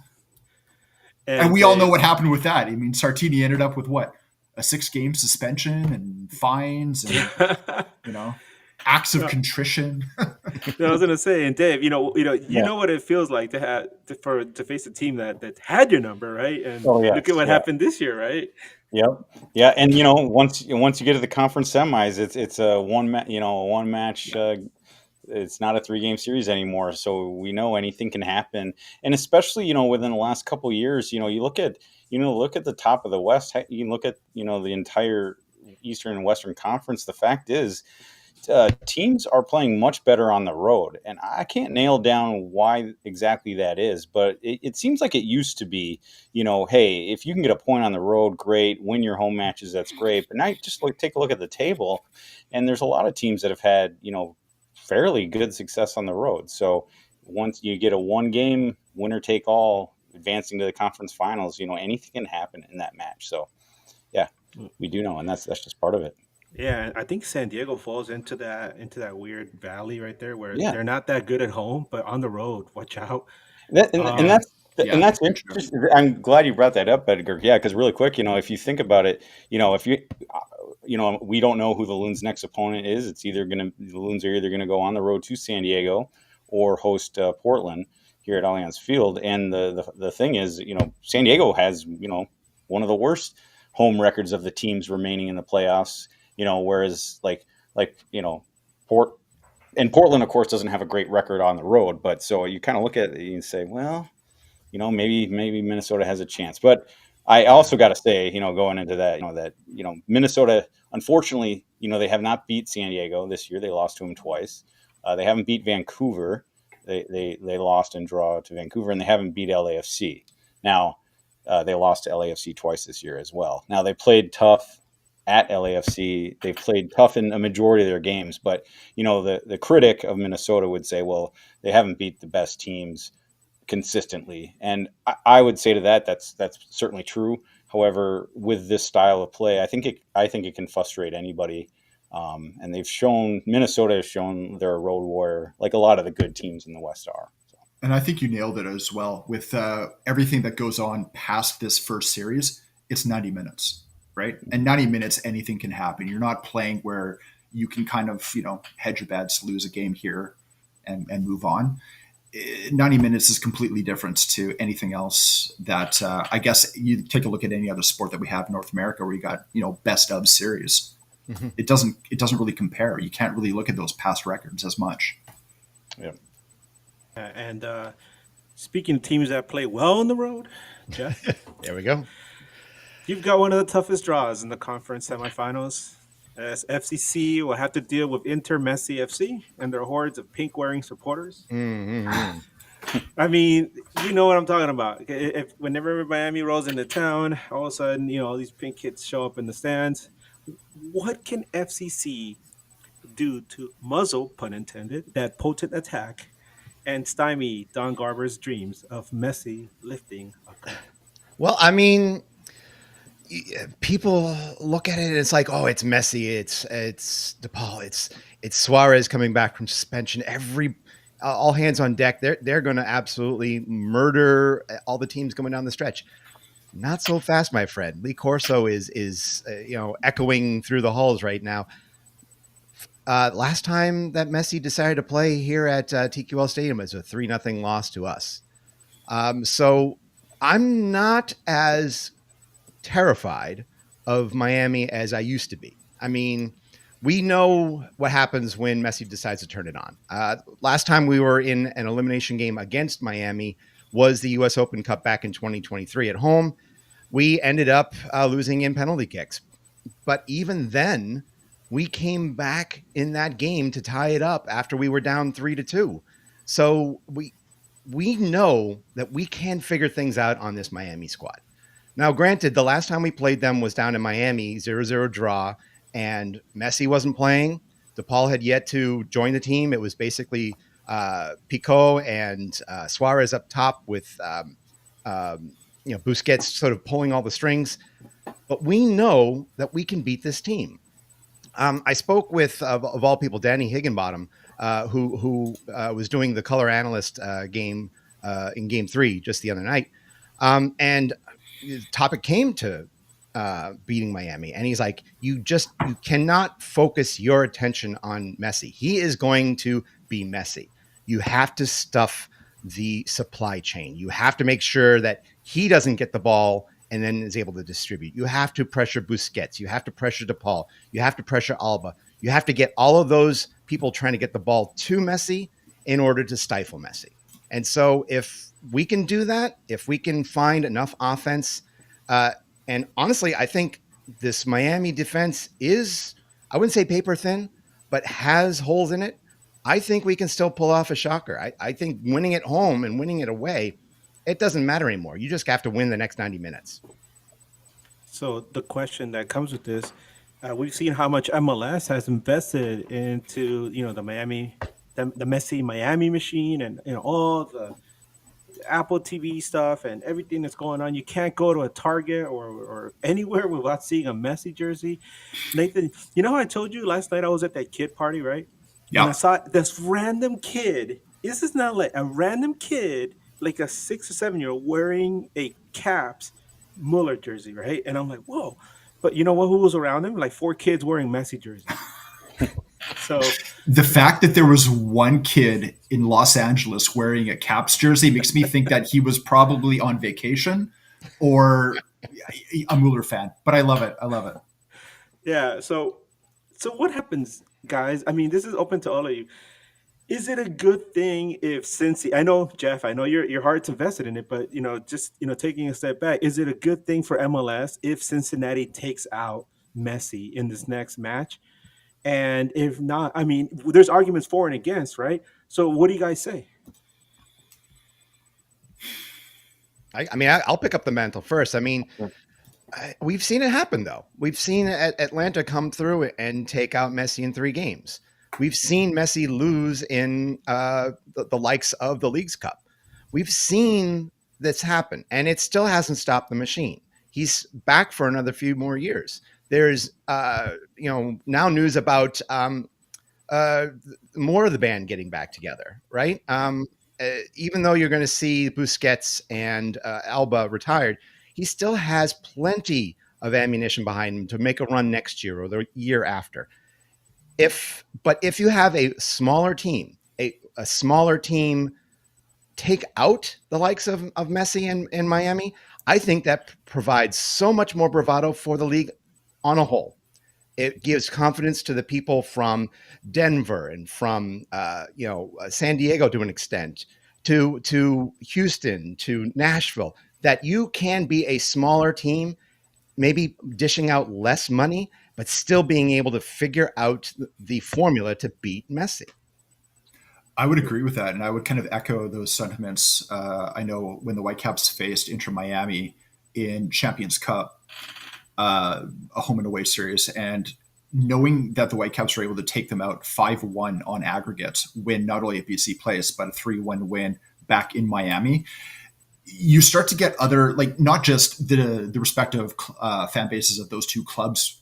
And we all know what happened with that. Sartini ended up with what? A 6-game suspension and fines and acts of contrition. I was gonna say, and Dave, you know what it feels like to have to face a team that had your number, right? And look at what happened this year, right? Yep. Yeah, and once you get to the conference semis, it's a one match. It's not a 3-game series anymore, so we know anything can happen. And especially within the last couple of years, you look at the top of the West. You can look at the entire Eastern and Western Conference. The fact is, teams are playing much better on the road, and I can't nail down why exactly that is, but it seems like it used to be, hey, if you can get a point on the road, great. Win your home matches, that's great. But now you just take a look at the table, and there's a lot of teams that have had fairly good success on the road. So once you get a 1-game winner take all, advancing to the conference finals, anything can happen in that match. So yeah, we do know, and that's just part of it. Yeah, I think San Diego falls into that weird valley right there where they're not that good at home, but on the road, watch out. And that's interesting. I'm glad you brought that up, Edgar. Yeah, because really quick, if you think about it, if you, we don't know who the Loons' next opponent is. The Loons are either gonna go on the road to San Diego or host Portland here at Allianz Field. And the thing is, San Diego has one of the worst home records of the teams remaining in the playoffs. Whereas Portland, of course, doesn't have a great record on the road. But so you kind of look at it and say, well, maybe Minnesota has a chance. But I also got to say, going into that, Minnesota, unfortunately, they have not beat San Diego this year. They lost to them twice. They haven't beat Vancouver. They lost and draw to Vancouver, and they haven't beat LAFC. Now, they lost to LAFC twice this year as well. Now, they played tough at LAFC. They've played tough in a majority of their games, but the critic of Minnesota would say, well, they haven't beat the best teams consistently, and I would say to that's certainly true. However, with this style of play, I think it can frustrate anybody, and Minnesota has shown they're a road warrior, like a lot of the good teams in the West are. So. And I think you nailed it as well with everything that goes on past this first series. It's 90 minutes. Right. And 90 minutes, anything can happen. You're not playing where you can kind of, hedge your bets, lose a game here and move on. 90 minutes is completely different to anything else that I guess you take a look at any other sport that we have in North America where you got, best of series. Mm-hmm. It doesn't really compare. You can't really look at those past records as much. Yeah. And speaking of teams that play well on the road, Jeff. There we go. You've got one of the toughest draws in the conference semifinals, as FCC will have to deal with Inter Messi FC and their hordes of pink-wearing supporters. Mm-hmm. I mean, you know what I'm talking about. Whenever Miami rolls into town, all of a sudden, all these pink kids show up in the stands. What can FCC do to muzzle, pun intended, that potent attack and stymie Don Garber's dreams of Messi lifting a cup? Well, I mean, people look at it and it's like, oh, it's Messi, it's DePaul, it's Suarez coming back from suspension. All hands on deck. They're going to absolutely murder all the teams coming down the stretch. Not so fast, my friend. Lee Corso is echoing through the halls right now. Last time that Messi decided to play here at TQL Stadium was a 3-0 loss to us. So I'm not as terrified of Miami as I used to be. I mean, we know what happens when Messi decides to turn it on. Last time we were in an elimination game against Miami was the U.S. Open Cup back in 2023 at home. We ended up losing in penalty kicks. But even then, we came back in that game to tie it up after we were down 3-2. So we know that we can figure things out on this Miami squad. Now, granted, the last time we played them was down in Miami, 0-0 draw, and Messi wasn't playing. DePaul had yet to join the team. It was basically Pico and Suarez up top with Busquets sort of pulling all the strings. But we know that we can beat this team. I spoke with, of all people, Danny Higginbottom, who was doing the color analyst game in Game 3 just the other night. And the topic came to beating Miami. And he's like, you cannot focus your attention on Messi. He is going to be Messi. You have to stuff the supply chain. You have to make sure that he doesn't get the ball and then is able to distribute. You have to pressure Busquets. You have to pressure DePaul. You have to pressure Alba. You have to get all of those people trying to get the ball to Messi in order to stifle Messi. And so if we can do that, if we can find enough offense, and honestly, I think this Miami defense is, I wouldn't say paper thin, but has holes in it. I think we can still pull off a shocker. I think winning at home and winning it away, it doesn't matter anymore. You just have to win the next 90 minutes. So the question that comes with this, we've seen how much MLS has invested into the Messi Miami machine, and all the Apple TV stuff and everything that's going on. You can't go to a Target or anywhere without seeing a Messi jersey. Nathan, how I told you last night I was at that kid party, right? Yeah. And I saw this random kid. This is not like a random kid, like a 6 or 7-year-old wearing a Caps Muller jersey, right? And I'm like, whoa. But you know what? Who was around him? Like 4 kids wearing Messi jerseys. So the fact that there was one kid in Los Angeles wearing a Caps jersey makes me think that he was probably on vacation or a Muller fan. But I love it. I love it. Yeah. So what happens, guys? I mean, this is open to all of you. Is it a good thing if Cincy? I know, Jeff. I know your heart's invested in it, but just taking a step back, is it a good thing for MLS if Cincinnati takes out Messi in this next match? And if not, I mean, there's arguments for and against, right? So what do you guys say? I'll pick up the mantle first. I mean, we've seen it happen, though. We've seen Atlanta come through and take out Messi in 3 games. We've seen Messi lose in the likes of the Leagues Cup. We've seen this happen, and it still hasn't stopped the machine. He's back for another few more years. There's, now news about more of the band getting back together, right? Even though you're going to see Busquets and Alba retired, he still has plenty of ammunition behind him to make a run next year or the year after. But if you have a smaller team, a smaller team take out the likes of Messi in Miami, I think that provides so much more bravado for the league on a whole. It gives confidence to the people from Denver and from San Diego to an extent, to Houston, to Nashville, that you can be a smaller team, maybe dishing out less money, but still being able to figure out the formula to beat Messi. I would agree with that, and I would kind of echo those sentiments. I know when the Whitecaps faced Inter Miami in Champions Cup, a home and away series, and knowing that the Whitecaps were able to take them out 5-1 on aggregate, win not only at BC Place, but a 3-1 win back in Miami, you start to get other, like, not just the respective fan bases of those two clubs,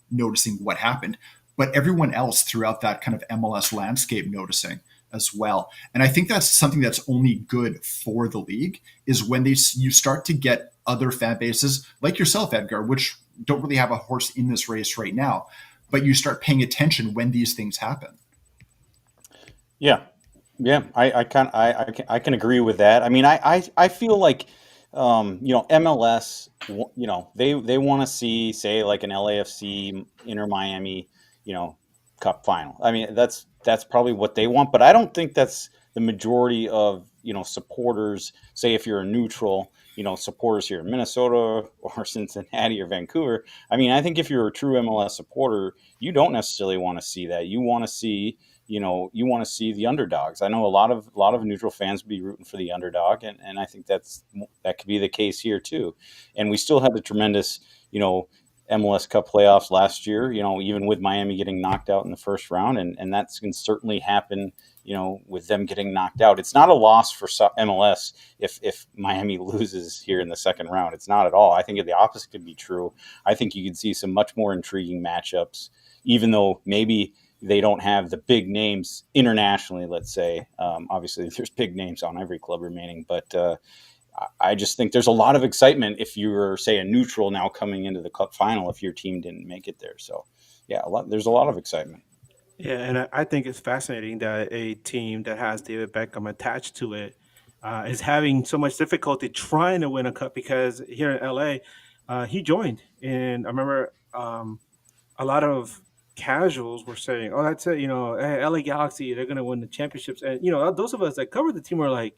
noticing what happened, but everyone else throughout that kind of MLS landscape noticing as well. And I think that's something that's only good for the league, is when you start to get other fan bases like yourself, Edgar, which don't really have a horse in this race right now, but you start paying attention when these things happen. Yeah, I can agree with that. I mean, I feel like MLS, they want to see, say, like an LAFC, Inter Miami, Cup final. I mean, that's probably what they want, but I don't think that's the majority of, supporters. Say if you're a neutral, supporters here in Minnesota or Cincinnati or Vancouver. I mean, I think if you're a true MLS supporter, you don't necessarily want to see that. You want to see, you want to see the underdogs. I know a lot of neutral fans would be rooting for the underdog, and I think that could be the case here too. And we still have the tremendous, MLS Cup playoffs last year, even with Miami getting knocked out in the first round, and that can certainly happen, with them getting knocked out. It's not a loss for MLS if Miami loses here in the second round. It's not at all. I think the opposite could be true. I think you could see some much more intriguing matchups, even though maybe they don't have the big names internationally, let's say. Obviously, there's big names on every club remaining, but I just think there's a lot of excitement if you're, say, a neutral now coming into the Cup final if your team didn't make it there. So, yeah, there's a lot of excitement. Yeah, and I think it's fascinating that a team that has David Beckham attached to it is having so much difficulty trying to win a cup because here in LA, he joined. And I remember a lot of casuals were saying, oh, that's it, hey, LA Galaxy, they're going to win the championships. And, those of us that cover the team were like,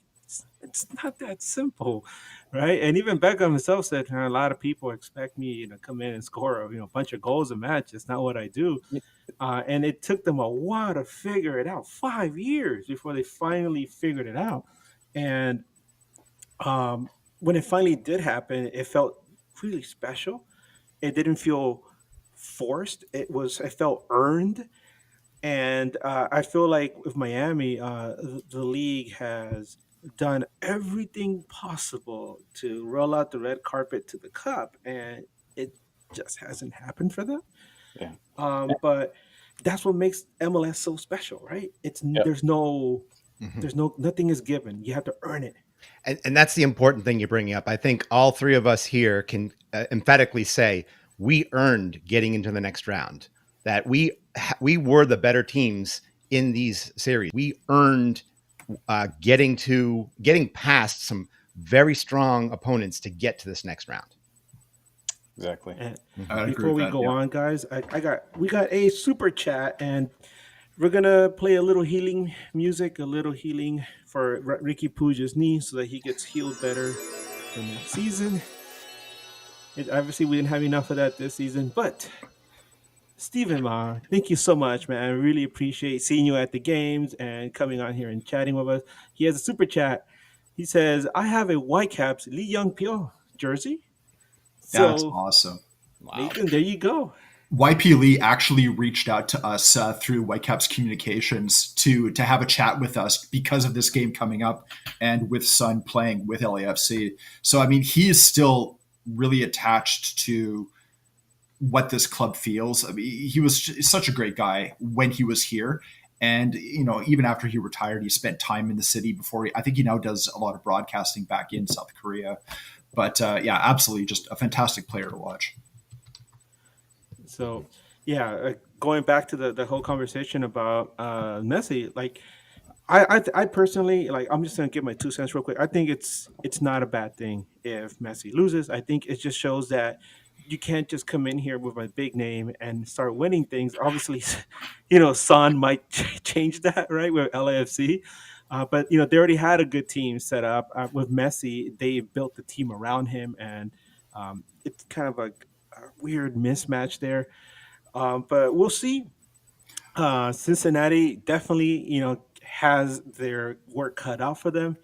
it's not that simple, right? And even Beckham himself said, a lot of people expect me to come in and score a bunch of goals a match. It's not what I do. And it took them a while to figure it out, 5 years before they finally figured it out. And when it finally did happen, it felt really special. It didn't feel forced. It felt earned. And I feel like with Miami, the league has done everything possible to roll out the red carpet to the cup, and it just hasn't happened for them. Yeah. But that's what makes MLS so special, right? There's nothing is given. You have to earn it. And that's the important thing you're bringing up. I think all three of us here can emphatically say we earned getting into the next round, that we were the better teams in these series. We earned getting past some very strong opponents to get to this next round. Exactly. And before we go on, guys, we got a super chat, and we're gonna play a little healing music, a little healing for Ricky Puja's knee, so that he gets healed better for next season. Obviously, we didn't have enough of that this season, but Steven Ma, thank you so much, man. I really appreciate seeing you at the games and coming on here and chatting with us. He has a super chat. He says, I have a Whitecaps Lee Young Pyo jersey. That's awesome. Wow. Nathan, there you go. YP Lee actually reached out to us through Whitecaps Communications to have a chat with us because of this game coming up and with Sun playing with LAFC. So, I mean, he is still really attached to what this club feels. I mean, he was such a great guy when he was here. And, even after he retired, he spent time in the city before I think he now does a lot of broadcasting back in South Korea. But yeah, absolutely just a fantastic player to watch. So, yeah, going back to the whole conversation about Messi, like I personally, like, I'm just gonna give my 2 cents real quick. I think it's not a bad thing if Messi loses. I think it just shows that you can't just come in here with a big name and start winning things. Obviously, Son might change that, right, with LAFC. But they already had a good team set up with Messi. They built the team around him, and it's kind of a weird mismatch there. But we'll see. Cincinnati definitely, has their work cut out for them.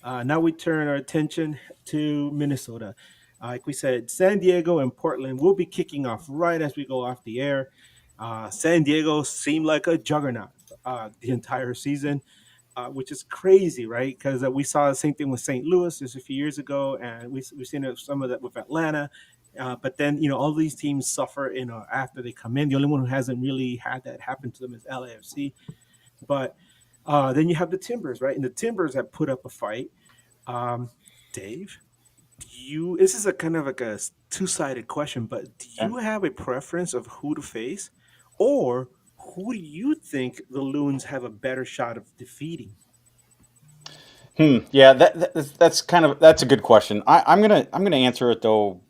Now we turn our attention to Minnesota. Like we said, San Diego and Portland will be kicking off right as we go off the air. San Diego seemed like a juggernaut the entire season. Which is crazy, right? Because we saw the same thing with St. Louis just a few years ago, and we've seen some of that with Atlanta. But then, all these teams suffer, after they come in. The only one who hasn't really had that happen to them is LAFC. But then you have the Timbers, right? And the Timbers have put up a fight. Dave, this is a kind of like a two-sided question, but do you have a preference of who to face, or who do you think the Loons have a better shot of defeating? Yeah, that's a good question. I'm gonna answer it though.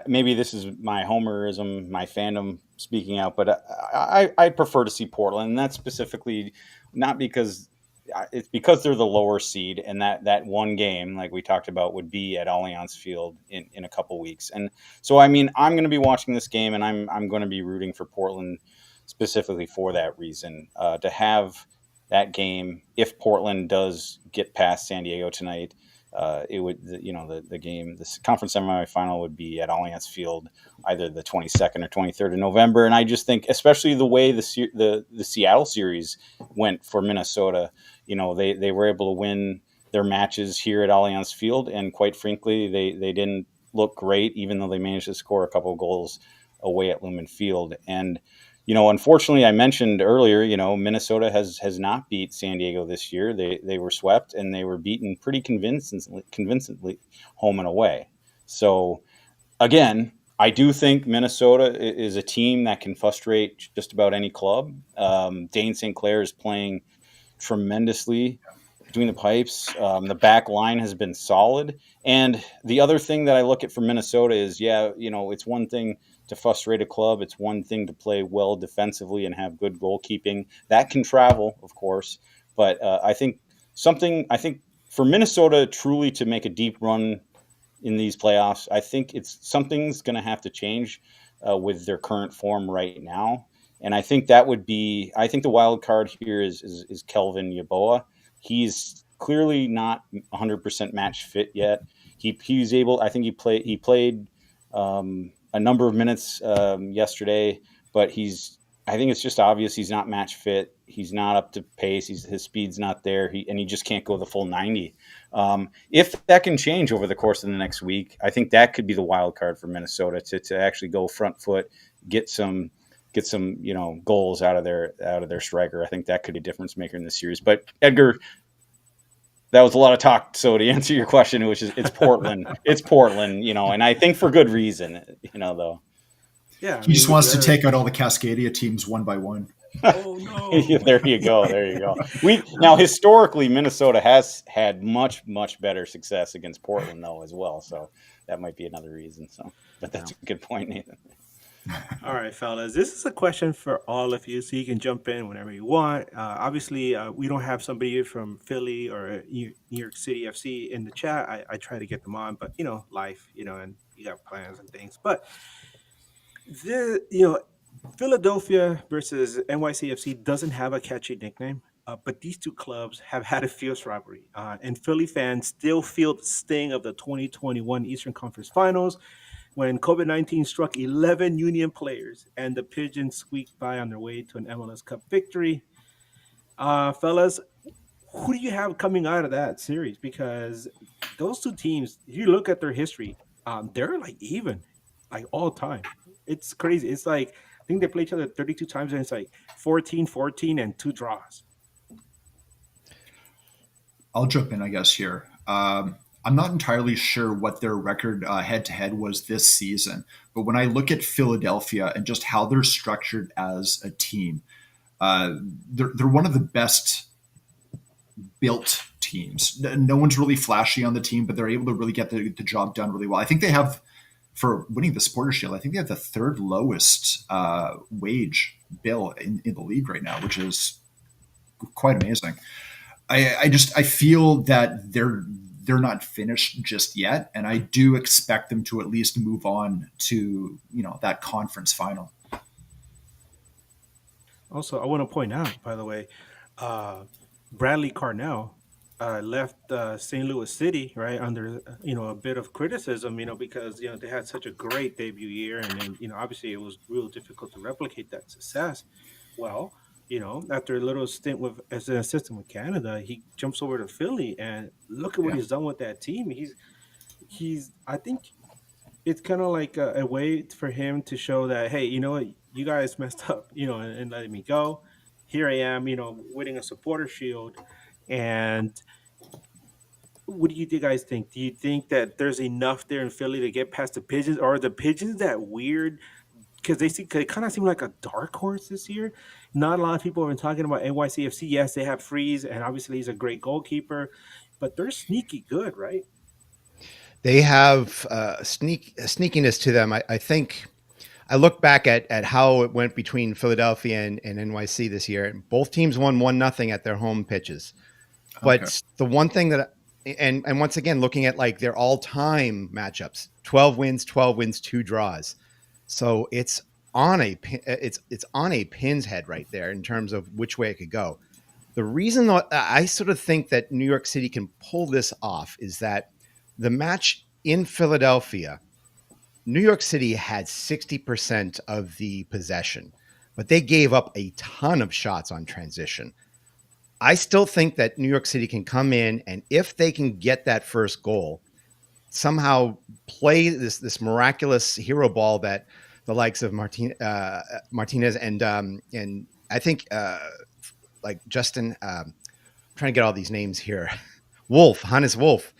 maybe this is my homerism, my fandom speaking out, but I prefer to see Portland, and that's specifically not because it's because they're the lower seed, and that one game, like we talked about, would be at Allianz Field in a couple weeks. And so, I mean, I'm going to be watching this game, and I'm going to be rooting for Portland specifically for that reason. To have that game, if Portland does get past San Diego tonight, it would, the game, the conference semifinal would be at Allianz Field, either the 22nd or 23rd of November. And I just think, especially the way the Seattle series went for Minnesota, they were able to win their matches here at Allianz Field, and quite frankly, they didn't look great, even though they managed to score a couple of goals away at Lumen Field. And unfortunately, I mentioned earlier, Minnesota has not beat San Diego this year. They were swept, and they were beaten pretty convincingly home and away. So again, I do think Minnesota is a team that can frustrate just about any club. Dane St. Clair is playing tremendously between the pipes. The back line has been solid. And the other thing that I look at for Minnesota is, it's one thing to frustrate a club. It's one thing to play well defensively and have good goalkeeping. That can travel, of course. But I think for Minnesota truly to make a deep run in these playoffs, I think something's going to have to change with their current form right now. And I think the wild card here is Kelvin Yeboah. He's clearly not 100% match fit yet. He's able. I think he played a number of minutes yesterday, but I think it's just obvious he's not match fit. He's not up to pace. His speed's not there. He just can't go the full 90. If that can change over the course of the next week, I think that could be the wild card for Minnesota to actually go front foot, get some goals out of their striker. I think that could be a difference maker in this series. But Edgar, that was a lot of talk. So to answer your question, it's Portland. It's Portland, and I think for good reason, though. Yeah, He just wants to take out all the Cascadia teams one by one. Oh no! There you go. Now historically, Minnesota has had much better success against Portland though as well. So that might be another reason. But that's a good point, Nathan. All right, fellas. This is a question for all of you, so you can jump in whenever you want. Obviously, we don't have somebody from Philly or New York City FC in the chat. I try to get them on, but life, and you got plans and things. But Philadelphia versus NYCFC doesn't have a catchy nickname, but these two clubs have had a fierce rivalry, and Philly fans still feel the sting of the 2021 Eastern Conference Finals, when COVID-19 struck 11 Union players and the Pigeons squeaked by on their way to an MLS Cup victory. Fellas, who do you have coming out of that series? Because those two teams, if you look at their history, they're like even, like all time. It's crazy. It's like, I think they play each other 32 times, and it's like 14-14 and 2 draws. I'll jump in, I guess, here. I'm not entirely sure what their record head-to-head was this season, but when I look at Philadelphia and just how they're structured as a team, they're one of the best built teams. No one's really flashy on the team, but they're able to really get the job done really well. I think they have, for winning the Supporters Shield, I think they have the third lowest wage bill in the league right now, which is quite amazing. I feel that they're not finished just yet, and I do expect them to at least move on to that conference final. Also, I want to point out, by the way, Bradley Carnell left St. Louis City right under a bit of criticism, because they had such a great debut year, and then obviously it was real difficult to replicate that success. Well, after a little stint as an assistant with Canada, he jumps over to Philly, and look at what he's done with that team. He's I think it's kind of like a way for him to show that, hey, you know what, you guys messed up, and letting me go. Here I am, winning a supporter shield. And what do you guys think? Do you think that there's enough there in Philly to get past the Pigeons? Or are the Pigeons that weird? Because they kind of seem like a dark horse this year. Not a lot of people have been talking about NYCFC. Yes, they have Freeze, and obviously he's a great goalkeeper, but they're sneaky good, right? They have sneakiness to them. I think I look back at how it went between Philadelphia and NYC this year, and both teams won 1-0 at their home pitches. Okay. But the one thing that, and once again, looking at like their all-time matchups, 12 wins, 2 draws. So it's on it's on a pin's head right there in terms of which way it could go. The reason that I sort of think that New York City can pull this off is that the match in Philadelphia, New York City had 60% of the possession, but they gave up a ton of shots on transition. I still think that New York City can come in, and if they can get that first goal, somehow play this miraculous hero ball that the likes of Martinez and I think like Justin, trying to get all these names here, Hannes Wolf.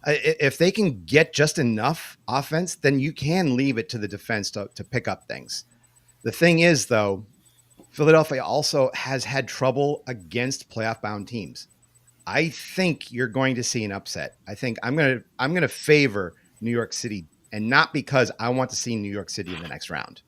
If they can get just enough offense, then you can leave it to the defense to pick up things. The thing is, though, Philadelphia also has had trouble against playoff-bound teams. I think you're going to see an upset. I think I'm gonna favor New York City, and not because I want to see New York City in the next round.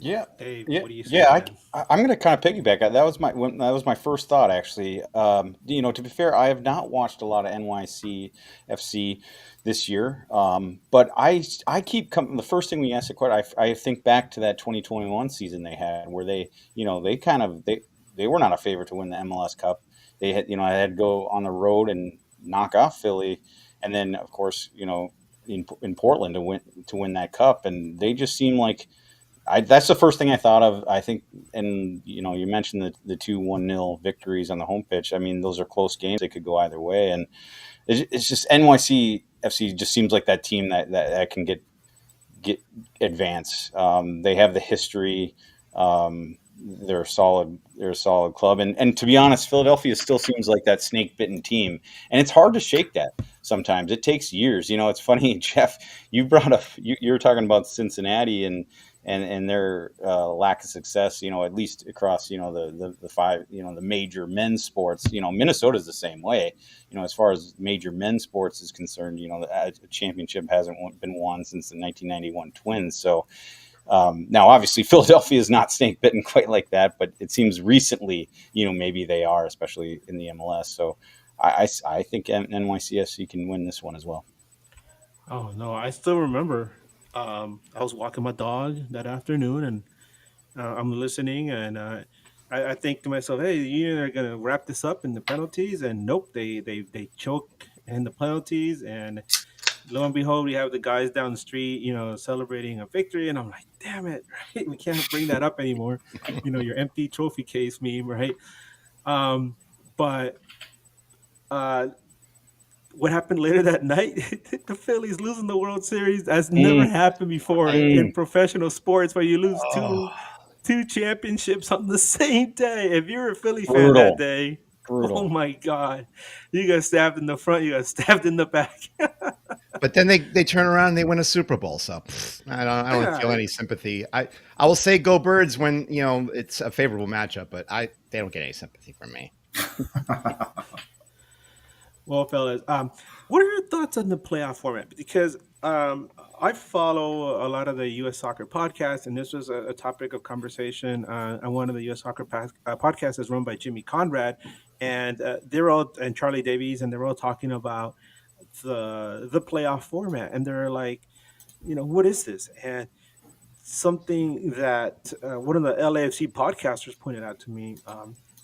Yeah, Dave, yeah, what do you say? yeah. Man? I'm going to kind of piggyback. That was my first thought actually. To be fair, I have not watched a lot of NYC FC this year, but I keep coming. The first thing we asked the question, I think back to that 2021 season they had, where they were not a favorite to win the MLS Cup. They had I had to go on the road and knock off Philly, and then of course in Portland to win that cup, and they just seem like. That's the first thing I thought of. I think, and you mentioned the 2-1-0 victories on the home pitch. I mean, those are close games; they could go either way. And it's just NYC FC just seems like that team that can get advance. They have the history. They're a solid club. And to be honest, Philadelphia still seems like that snake bitten team, and it's hard to shake that. Sometimes it takes years. It's funny, Jeff. You brought up you were talking about Cincinnati and their lack of success, at least across, the five, the major men's sports. Minnesota's the same way. As far as major men's sports is concerned, the championship hasn't been won since the 1991 Twins. So now, obviously, Philadelphia is not snake bitten quite like that, but it seems recently, maybe they are, especially in the MLS. So I think NYCFC can win this one as well. Oh no, I still remember. I was walking my dog that afternoon, and I'm listening, and I think to myself, "Hey, you're gonna wrap this up in the penalties," and nope, they choke in the penalties, and lo and behold, we have the guys down the street, celebrating a victory, and I'm like, "Damn it, right? We can't bring that up anymore." Your empty trophy case meme, right? Um, but uh, what happened later that night? The Phillies losing the World Series. That's never happened before in professional sports, where you lose two championships on the same day. If you're a Philly fan that Brutal. day, oh Brutal. my God, you got stabbed in the front, you got stabbed in the back. But then they turn around and they win a Super Bowl. So I don't feel any sympathy. I will say go Birds when it's a favorable matchup, but they don't get any sympathy from me. Well, fellas, what are your thoughts on the playoff format? Because I follow a lot of the U.S. soccer podcasts, and this was a topic of conversation on one of the U.S. soccer podcasts is run by Jimmy Conrad, and and Charlie Davies, and they're all talking about the playoff format, and they're like, what is this? And something that one of the LAFC podcasters pointed out to me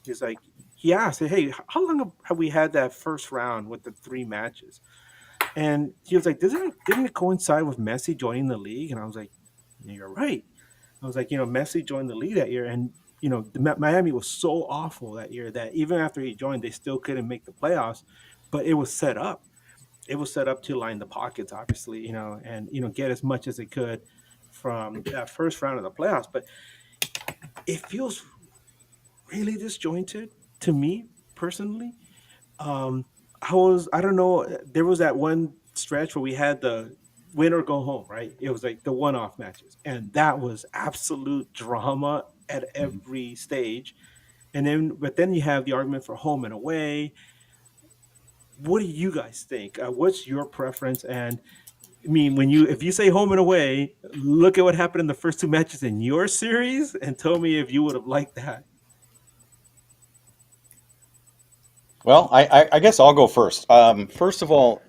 is like, he asked, "Hey, how long have we had that first round with the 3 matches?" And he was like, didn't it coincide with Messi joining the league? And I was like, "You're right." I was like, Messi joined the league that year, and Miami was so awful that year that even after he joined, they still couldn't make the playoffs. But it was set up. It was set up to line the pockets, obviously, and get as much as they could from that first round of the playoffs. But it feels really disjointed to me personally. I don't know, there was that one stretch where we had the win or go home, right? It was like the one-off matches, and that was absolute drama at every stage. But then you have the argument for home and away. what do you guys think? What's your preference? And I mean, if you say home and away, look at what happened in the first two matches in your series, and tell me if you would have liked that. Well, I guess I'll go first. First of all,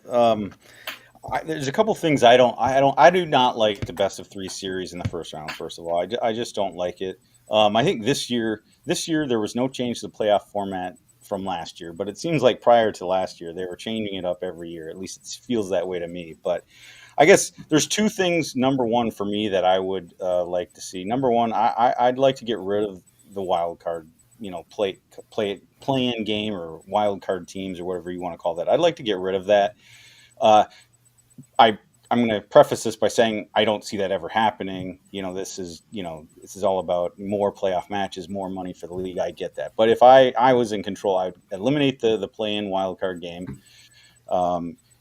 there's a couple things I do not like the best of three series in the first round. First of all, I just don't like it. I think this year there was no change to the playoff format from last year, but it seems like prior to last year they were changing it up every year. At least it feels that way to me. But I guess there's two things. Number one, for me, that I would like to see. Number one, I'd like to get rid of the wild card, play-in game or wild card teams or whatever you want to call that. I'd like to get rid of that. Uh, I'm going to preface this by saying I don't see that ever happening. This is all about more playoff matches, more money for the league. I get that. But if I was in control, I'd eliminate the play-in wildcard game.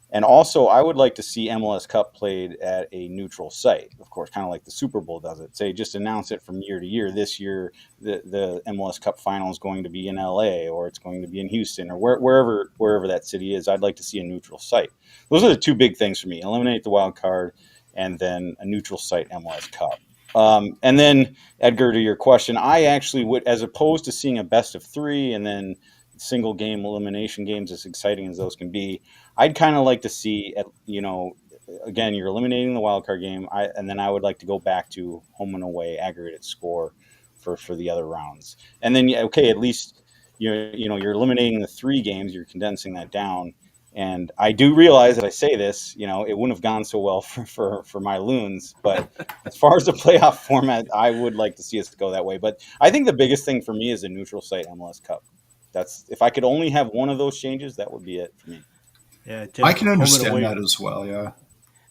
And also, I would like to see MLS Cup played at a neutral site, of course, kind of like the Super Bowl does it. Say, just announce it from year to year. This year, the MLS Cup final is going to be in LA, or it's going to be in Houston, or wherever that city is. I'd like to see a neutral site. Those are the two big things for me: eliminate the wild card, and then a neutral site MLS Cup. And then, Edgar, to your question, I actually would, as opposed to seeing a best of three and then single game elimination games, as exciting as those can be, I'd kind of like to see, again, you're eliminating the wild card game, and then I would like to go back to home and away aggregated score for the other rounds. And then, at least you're eliminating the three games, you're condensing that down. And I do realize that I say this, it wouldn't have gone so well for my Loons. But as far as the playoff format, I would like to see us go that way. But I think the biggest thing for me is a neutral site MLS Cup. If I could only have one of those changes, that would be it for me. Yeah, Jeff, I can understand that as well. Yeah.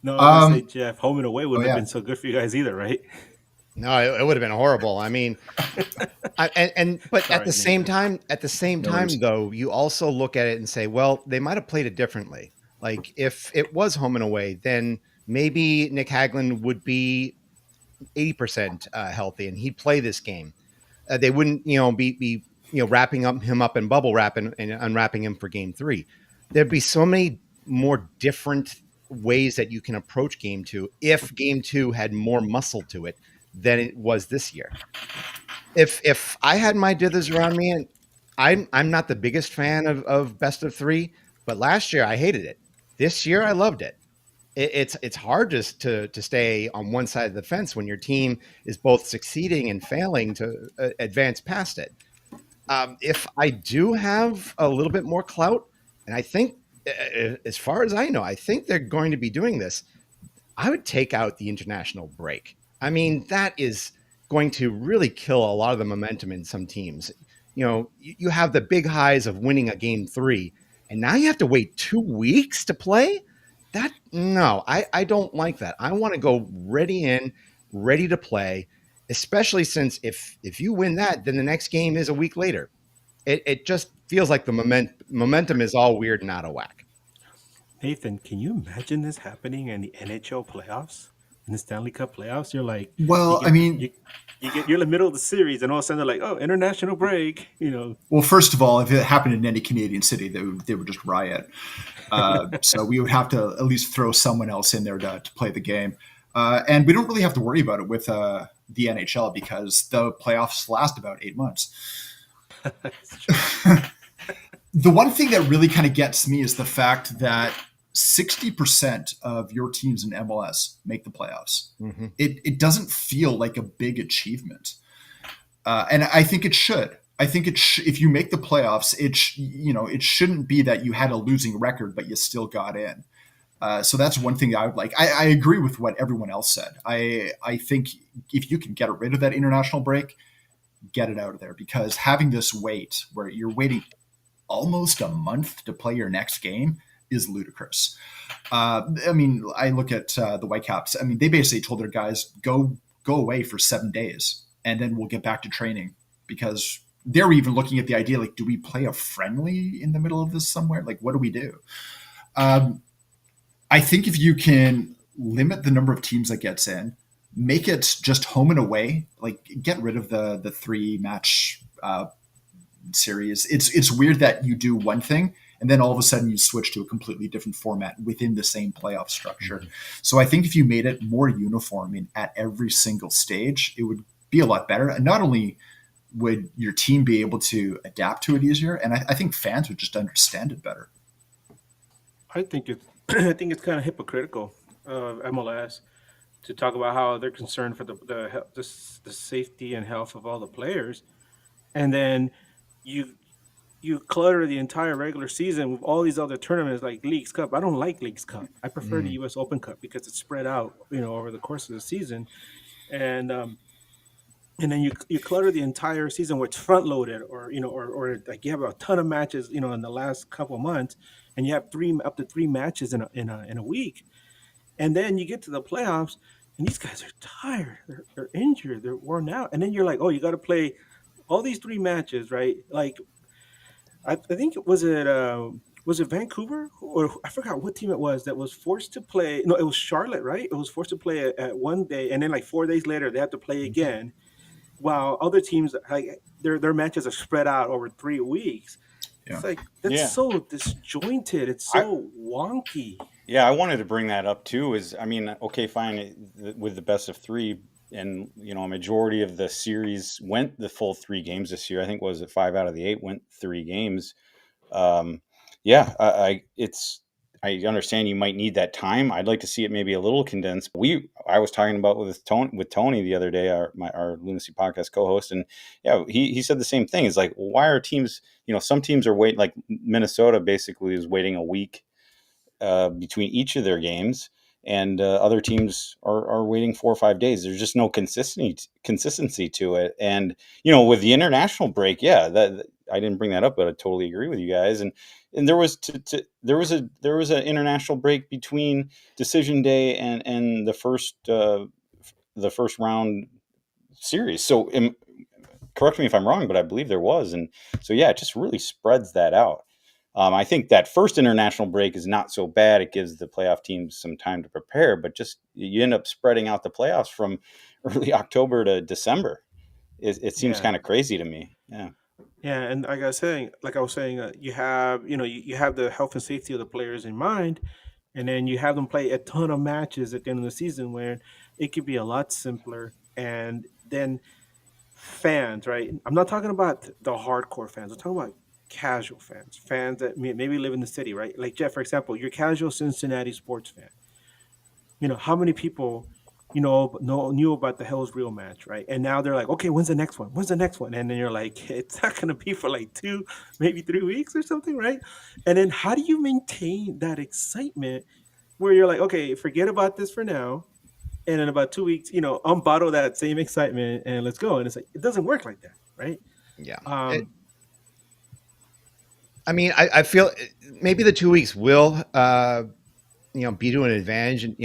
No, I was gonna say, Jeff, home and away wouldn't have been so good for you guys either, right? No, it would have been horrible. I mean, but at the same time, though, you also look at it and say, well, they might have played it differently. Like if it was home and away, then maybe Nick Hagglund would be 80% healthy and he'd play this game. They wouldn't, be wrapping him up in bubble wrap and unwrapping him for game 3. There'd be so many more different ways that you can approach game 2 if game 2 had more muscle to it than it was this year. If I had my dithers around me, and I'm not the biggest fan of best of 3, but last year I hated it. This year I loved it. It's hard just to stay on one side of the fence when your team is both succeeding and failing to advance past it. If I do have a little bit more clout, and I think, as far as I know, I think they're going to be doing this, I would take out the international break. I mean, that is going to really kill a lot of the momentum in some teams. You have the big highs of winning a game 3, and now you have to wait 2 weeks to play. I don't like that. I want to go ready to play, especially since if you win that, then the next game is a week later. It just feels like the momentum is all weird and out of whack. Nathan, can you imagine this happening in the NHL playoffs, in the Stanley Cup playoffs? You're like, well, you're in the middle of the series, and all of a sudden they're like, oh, international break. Well, first of all, if it happened in any Canadian city, they would just riot. So we would have to at least throw someone else in there to play the game. And we don't really have to worry about it with the NHL because the playoffs last about 8 months. The one thing that really kind of gets me is the fact that 60% of your teams in MLS make the playoffs. Mm-hmm. It doesn't feel like a big achievement. And I think it should. I think if you make the playoffs, it shouldn't be that you had a losing record, but you still got in. So that's one thing that I would like. I agree with what everyone else said. I think if you can get rid of that international break, get it out of there, because having this wait where you're waiting almost a month to play your next game is ludicrous. I look at the Whitecaps. They basically told their guys, go away for 7 days and then we'll get back to training, because they were even looking at the idea, like, do we play a friendly in the middle of this somewhere? Like, what do we do? I think if you can limit the number of teams that gets in, make it just home and away, like get rid of the 3 match series. It's weird that you do one thing and then all of a sudden you switch to a completely different format within the same playoff structure. So I think if you made it more uniform at every single stage, it would be a lot better. And not only would your team be able to adapt to it easier, and I think fans would just understand it better. I think it's I think it's kind of hypocritical of MLS to talk about how they're concerned for the safety and health of all the players, and then you you clutter the entire regular season with all these other tournaments like Leagues Cup. I don't like Leagues Cup. I prefer the U.S. Open Cup because it's spread out, over the course of the season, and and then you clutter the entire season where it's front loaded, or like you have a ton of matches, in the last couple of months, and you have up to three matches in a week, and then you get to the playoffs, and these guys are tired, they're injured, they're worn out, and then you're like, oh, you got to play all these three matches, right? Like, I think was it Vancouver, or I forgot what team it was that was forced to play. No, it was Charlotte, right? It was forced to play at one day, and then like 4 days later they have to play again. While other teams, like their matches are spread out over 3 weeks. Yeah. It's like that's so disjointed. It's so wonky. Yeah, I wanted to bring that up too. Okay, fine, with the best of three, and a majority of the series went the full 3 games this year. I think was it 5 out of the 8 went 3 games. I understand you might need that time. I'd like to see it maybe a little condensed. I was talking about with Tony the other day, our Lunacy podcast co-host, and he said the same thing. It's like, why are teams? Some teams are waiting. Like Minnesota basically is waiting a week between each of their games, and other teams are waiting 4 or 5 days. There's just no consistency to it. And with the international break, that I didn't bring that up, but I totally agree with you guys. And there was an international break between decision day and the first round series. So correct me if I'm wrong, but I believe there was. And so it just really spreads that out. I think that first international break is not so bad. It gives the playoff teams some time to prepare, but just you end up spreading out the playoffs from early October to December. It seems kind of crazy to me. Yeah. Yeah, and like I was saying, you have you have the health and safety of the players in mind, and then you have them play a ton of matches at the end of the season where it could be a lot simpler. And then fans, right? I'm not talking about the hardcore fans. I'm talking about casual fans that maybe live in the city, right? Like Jeff, for example, you're a casual Cincinnati sports fan. How many people knew about the Hell's Real match, right? And now they're like, okay, when's the next one? When's the next one? And then you're like, it's not going to be for like 2, maybe 3 weeks or something, right? And then how do you maintain that excitement where you're like, okay, forget about this for now, and in about 2 weeks, unbottle that same excitement and let's go. And it's like, it doesn't work like that, right? Yeah. I feel maybe the 2 weeks will, be to an advantage. And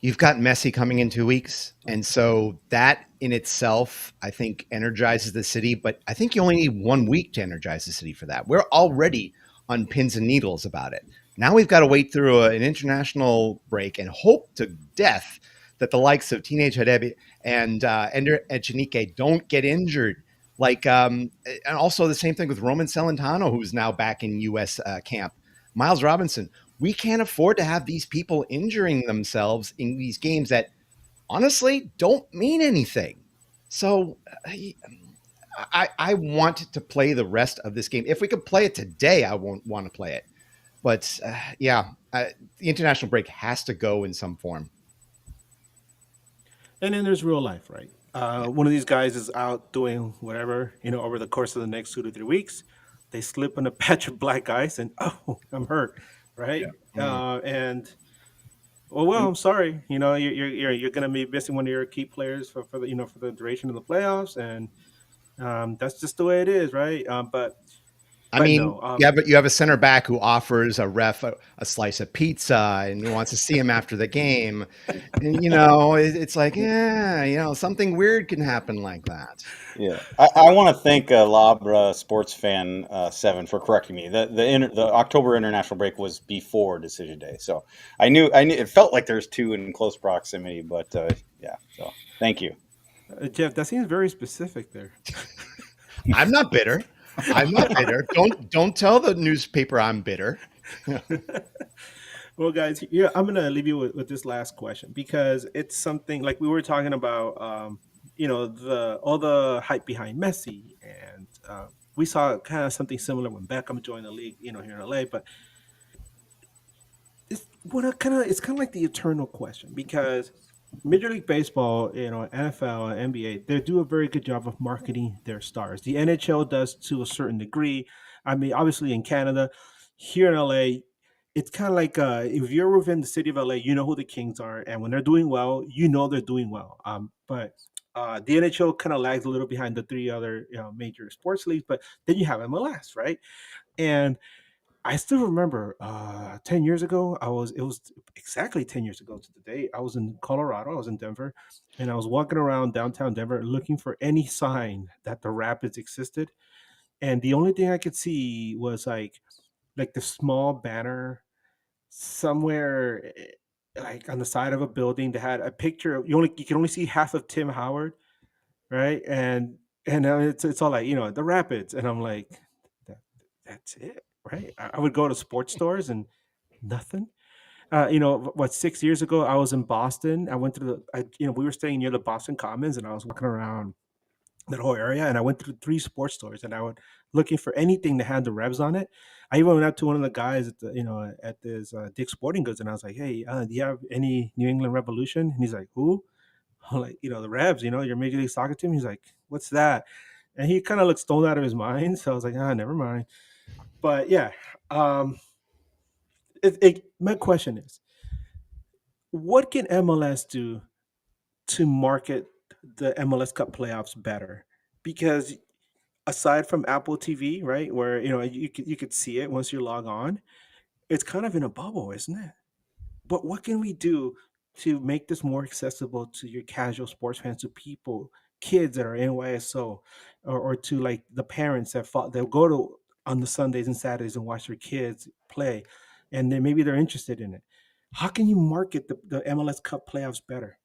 you've got Messi coming in 2 weeks. And so that in itself, I think, energizes the city. But I think you only need 1 week to energize the city for that. We're already on pins and needles about it. Now we've got to wait through an international break and hope to death that the likes of Teenage Hadebe and Ender Echenique don't get injured. And also the same thing with Roman Celentano, who's now back in U.S. Camp. Miles Robinson. We can't afford to have these people injuring themselves in these games that honestly don't mean anything. So I want to play the rest of this game. If we could play it today, I won't want to play it. But the international break has to go in some form. And then there's real life, right? One of these guys is out doing whatever, over the course of the next 2 to 3 weeks. They slip on a patch of black ice and, oh, I'm hurt, right? Yeah. I'm sorry. You're going to be missing one of your key players for the duration of the playoffs, and that's just the way it is, right? You have a center back who offers a ref a slice of pizza and wants to see him after the game. And, it's like, something weird can happen like that. Yeah. I want to thank Labra Sports Fan 7 for correcting me. The October international break was before decision day. So I knew it felt like there's 2 in close proximity, but so thank you. Jeff, that seems very specific there. I'm not bitter. I'm not bitter. Don't tell the newspaper I'm bitter. Well, guys, yeah, I'm gonna leave you with this last question because it's something like we were talking about. The all the hype behind Messi, and we saw kind of something similar when Beckham joined the league. Here in LA, but it's kind of like the eternal question because Major League Baseball, NFL, and NBA, they do a very good job of marketing their stars. The NHL does to a certain degree. I mean, obviously in Canada, here in LA, it's kind of like if you're within the city of LA, you know who the Kings are, and when they're doing well, you know they're doing well. But the NHL kind of lags a little behind the three other major sports leagues. But then you have MLS, right? And I still remember 10 years ago, it was exactly 10 years ago to the day. I was in Colorado, I was in Denver, and I was walking around downtown Denver looking for any sign that the Rapids existed. And the only thing I could see was like the small banner somewhere like on the side of a building that had a picture you can only see half of Tim Howard, right? And it's all like, the Rapids. And I'm like, that, that's it, right? I would go to sports stores and nothing. What 6 years ago I was in Boston. I went to we were staying near the Boston Commons, and I was walking around that whole area, and I went through three sports stores, and I would looking for anything that had the Revs on it. I even went up to one of the guys at at this Dick's Sporting Goods, and I was like, "Hey, do you have any New England Revolution?" And he's like, "Who?" I'm like, the Revs, your Major League Soccer team. He's like, "What's that?" And he kind of looked stoned out of his mind. So I was like, never mind. But yeah, um, my question is, what can MLS do to market the MLS Cup playoffs better? Because aside from Apple TV, right, where you could see it once you log on, it's kind of in a bubble, isn't it? But what can we do to make this more accessible to your casual sports fans, to people, kids that are in YSO, or to like the parents they'll go to on the Sundays and Saturdays and watch their kids play, and then maybe they're interested in it. How can you market the MLS Cup playoffs better?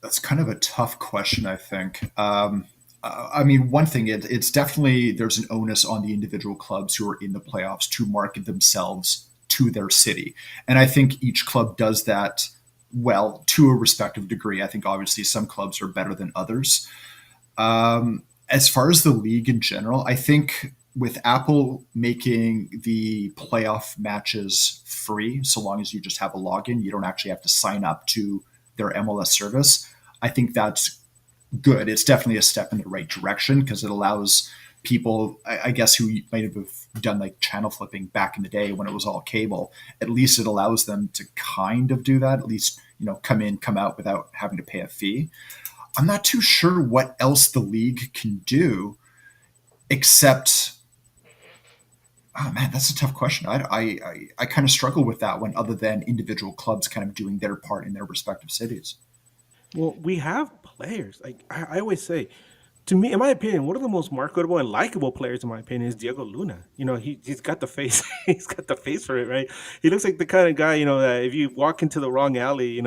That's kind of a tough question, I think. I mean, one thing, it's definitely there's an onus on the individual clubs who are in the playoffs to market themselves to their city. And I think each club does that well to a respective degree. I think obviously some clubs are better than others. As far as the league in general, I think with Apple making the playoff matches free, so long as you just have a login, you don't actually have to sign up to their MLS service. I think that's good. It's definitely a step in the right direction because it allows people, I guess, who might have done like channel flipping back in the day when it was all cable. At least it allows them to kind of do that. At least come in, come out without having to pay a fee. I'm not too sure what else the league can do except. Oh man, that's a tough question. I kind of struggle with that one, other than individual clubs kind of doing their part in their respective cities. Well, we have players. Like I always say, to me, in my opinion, one of the most marketable and likable players, in my opinion, is Diego Luna. He's got the face. He's got the face for it, right? He looks like the kind of guy, that if you walk into the wrong alley,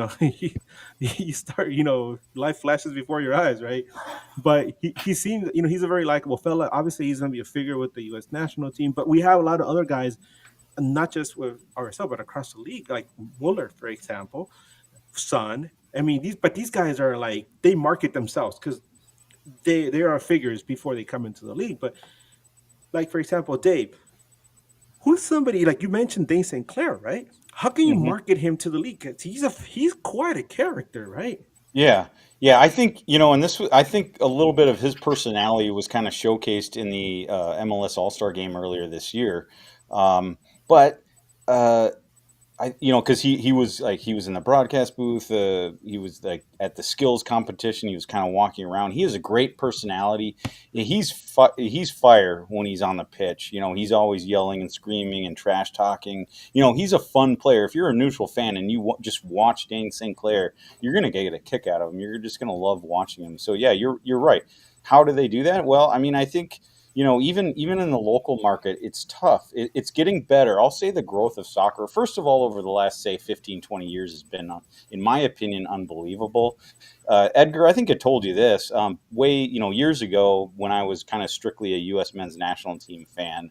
you start, life flashes before your eyes, right? But he seems, he's a very likable fella. Obviously, he's going to be a figure with the U.S. national team. But we have a lot of other guys, not just with RSL, but across the league, like Muller, for example, Son. I mean, these guys are like they market themselves because they are figures before they come into the league. But like for example, Dave, who's somebody like you mentioned Dane St. Clair, right? How can you Mhm. market him to the league? 'Cause he's quite a character, right? Yeah, yeah. I think and I think a little bit of his personality was kind of showcased in the MLS All Star game earlier this year. But uh, because he was in the broadcast booth. He was like at the skills competition. He was kind of walking around. He has a great personality. He's fire when he's on the pitch. He's always yelling and screaming and trash talking. He's a fun player. If you're a neutral fan and you just watch Dane St. Clair, you're gonna get a kick out of him. You're just gonna love watching him. So yeah, you're right. How do they do that? Well, I mean, I think even in the local market, it's tough. It's getting better. I'll say the growth of soccer, first of all, over the last, say, 15, 20 years has been, in my opinion, unbelievable. Edgar, I think I told you this years ago when I was kind of strictly a U.S. men's national team fan.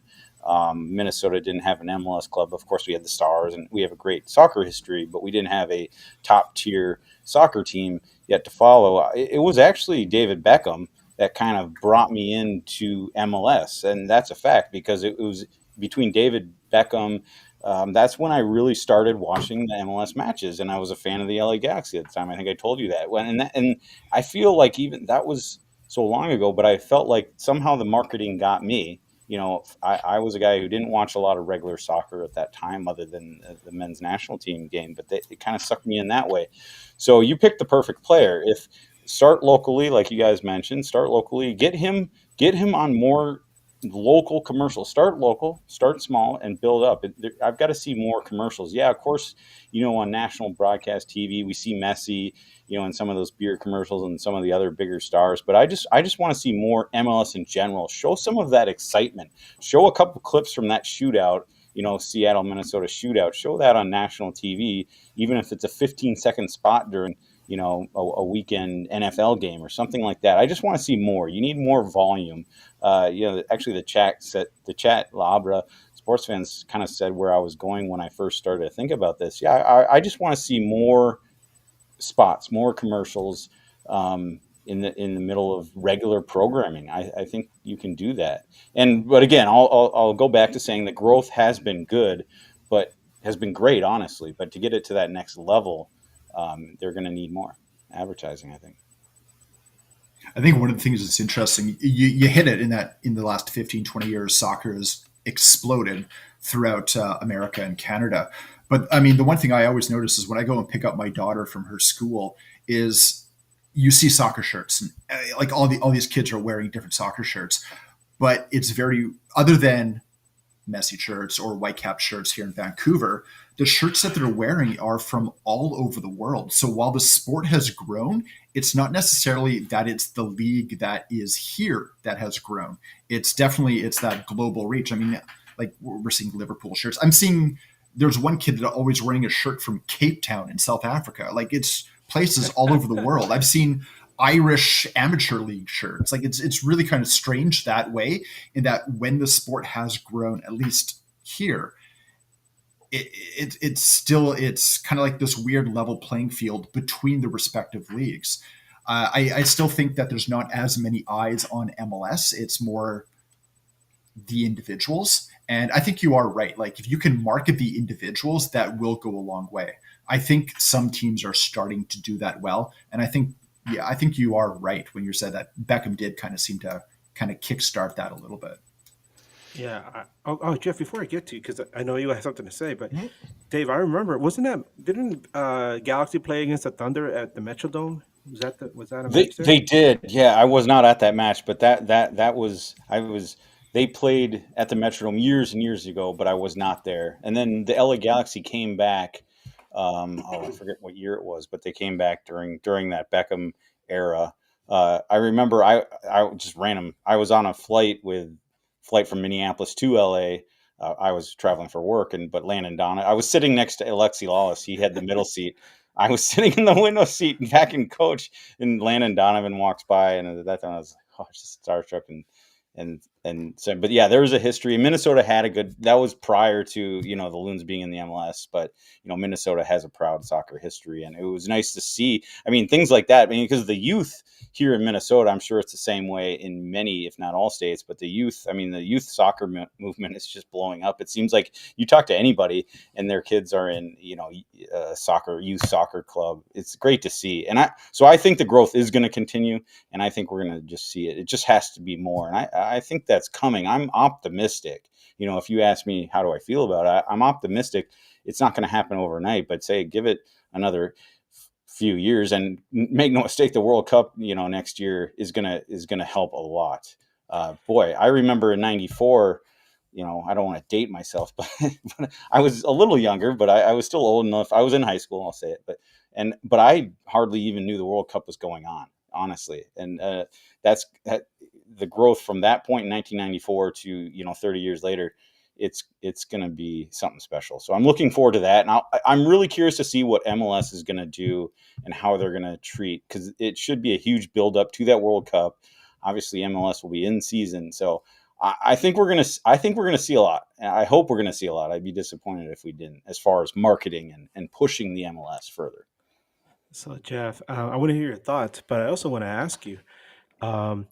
Minnesota didn't have an MLS club. Of course, we had the Stars, and we have a great soccer history, but we didn't have a top-tier soccer team yet to follow. It was actually David Beckham that kind of brought me into MLS, and that's a fact because it was between David Beckham. That's when I really started watching the MLS matches, and I was a fan of the LA Galaxy at the time. I think I told you that. And I feel like even that was so long ago, but I felt like somehow the marketing got me. I was a guy who didn't watch a lot of regular soccer at that time other than the men's national team game, but it kind of sucked me in that way. So you picked the perfect player. If start locally, like you guys mentioned, start locally, get him on more local commercials. Start local, start small, and build up. I've got to see more commercials. Yeah, of course, on national broadcast TV, we see Messi, in some of those beer commercials and some of the other bigger stars. But I just want to see more MLS in general. Show some of that excitement. Show a couple clips from that shootout, Seattle, Minnesota shootout. Show that on national TV, even if it's a 15-second spot during a weekend NFL game or something like that. I just want to see more. You need more volume. Actually, the chat Labra sports fans kind of said where I was going when I first started to think about this. Yeah, I just want to see more spots, more commercials in the middle of regular programming. I think you can do that. But again, I'll go back to saying the growth has been good, but has been great, honestly. But to get it to that next level, they're going to need more advertising, I think. I think one of the things that's interesting, you hit it in the last 15, 20 years, soccer has exploded throughout America and Canada. But I mean, the one thing I always notice is when I go and pick up my daughter from her school is you see soccer shirts, and like all these kids are wearing different soccer shirts, but it's very, other than Messi shirts or Whitecap shirts here in Vancouver, the shirts that they're wearing are from all over the world. So while the sport has grown, it's not necessarily that it's the league that is here that has grown. It's that global reach. I mean, like we're seeing Liverpool shirts. There's one kid that always wearing a shirt from Cape Town in South Africa. Like it's places all over the world. I've seen Irish amateur league shirts. Like it's really kind of strange that way, in that when the sport has grown, at least here, it's kind of like this weird level playing field between the respective leagues. I still think that there's not as many eyes on MLS. It's more the individuals. And I think you are right. Like if you can market the individuals, that will go a long way. I think some teams are starting to do that well. And I think you are right when you said that Beckham did kind of seem to kind of kickstart that a little bit. Yeah. Jeff, before I get to you, because I know you have something to say, but Dave, I remember, didn't Galaxy play against the Thunder at the Metrodome? Was that a match there? They did. Yeah, I was not at that match, but they played at the Metrodome years and years ago, but I was not there. And then the LA Galaxy came back. I forget what year it was, but they came back during that Beckham era. I remember I just random. I was on a flight from Minneapolis to LA. I was traveling for work, but Landon Donovan. I was sitting next to Alexi Lawless. He had the middle seat. I was sitting in the window seat back in coach, and Landon Donovan walks by, and at that time I was like, oh, just starstruck and so, but yeah, there was a history. Minnesota had that was prior to, the Loons being in the MLS, but, Minnesota has a proud soccer history, and it was nice to see. I mean, things like that, because the youth here in Minnesota, I'm sure it's the same way in many, if not all states, but the youth soccer movement is just blowing up. It seems like you talk to anybody and their kids are in, youth soccer club. It's great to see. And I think the growth is going to continue, and I think we're going to just see it. It just has to be more. And I think that's coming. I'm optimistic. If you ask me, how do I feel about it? I'm optimistic. It's not going to happen overnight, but give it another few years, and make no mistake, the World Cup, next year is going to help a lot. Boy, I remember in '94, I don't want to date myself, but I was a little younger, but I was still old enough. I was in high school, I'll say it, but I hardly even knew the World Cup was going on, honestly. And the growth from that point in 1994 to 30 years later, it's going to be something special. So I'm looking forward to that, and I'm really curious to see what MLS is going to do and how they're going to treat, because it should be a huge build up to that World Cup. Obviously, MLS will be in season, so I think we're gonna see a lot. I hope we're gonna see a lot. I'd be disappointed if we didn't, as far as marketing and pushing the MLS further. So, Jeff, I want to hear your thoughts, but I also want to ask you, um,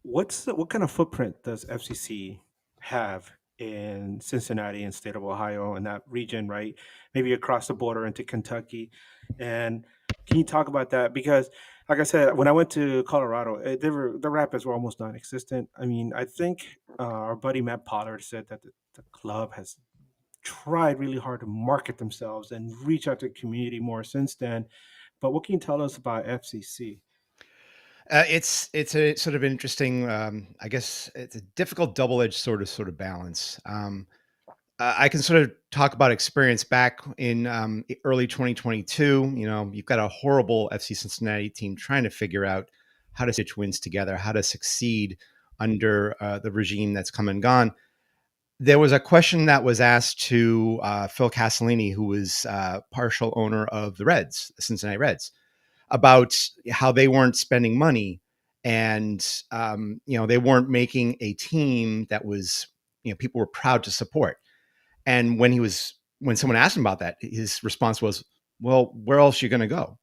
what kind of footprint does FCC have in Cincinnati and state of Ohio and that region, right? Maybe across the border into Kentucky. And can you talk about that? Because, like I said, when I went to Colorado, the Rapids were almost non-existent. I mean, I think our buddy Matt Pollard said that the club has tried really hard to market themselves and reach out to the community more since then. But what can you tell us about FCC? It's a sort of interesting. I guess it's a difficult double-edged sort of balance. I can sort of talk about experience back in early 2022. You've got a horrible FC Cincinnati team trying to figure out how to stitch wins together, how to succeed under the regime that's come and gone. There was a question that was asked to Phil Castellini, who was partial owner of the Reds, the Cincinnati Reds, about how they weren't spending money, and they weren't making a team that was people were proud to support. And when someone asked him about that, his response was, "Well, where else are you going to go?"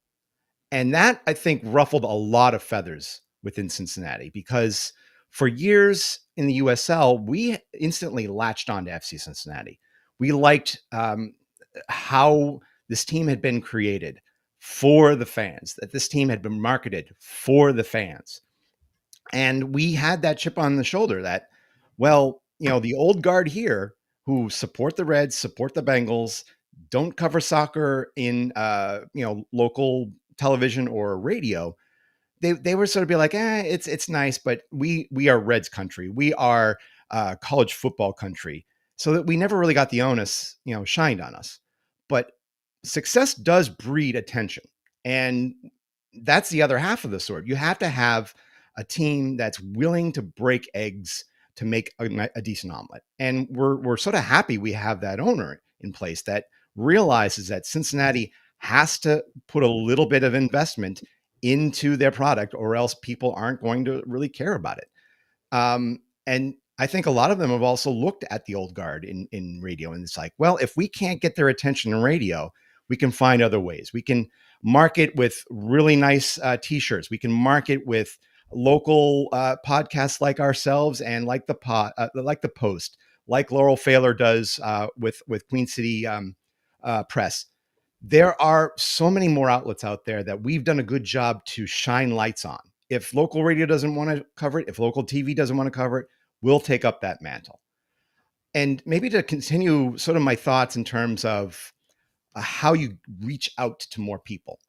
And that, I think, ruffled a lot of feathers within Cincinnati, because for years in the USL, we instantly latched on to FC Cincinnati. We liked how this team had been created for the fans, that this team had been marketed for the fans. And we had that chip on the shoulder that, well, the old guard here who support the Reds, support the Bengals, don't cover soccer in local television or radio. They were sort of be like, it's nice, but we are Reds country. We are college football country. So that we never really got the onus, shined on us. But success does breed attention. And that's the other half of the sword. You have to have a team that's willing to break eggs to make a decent omelet. And we're sort of happy we have that owner in place that realizes that Cincinnati has to put a little bit of investment into their product, or else people aren't going to really care about it. And I think a lot of them have also looked at the old guard in radio, and it's like, well, if we can't get their attention in radio, we can find other ways. We can market with really nice t-shirts. We can market with local podcasts like ourselves, and like the Post, like Laurel Failer does with Queen City Press. There are so many more outlets out there that we've done a good job to shine lights on. If local radio doesn't want to cover it, if local TV doesn't want to cover it, we'll take up that mantle. And maybe to continue sort of my thoughts in terms of how you reach out to more people.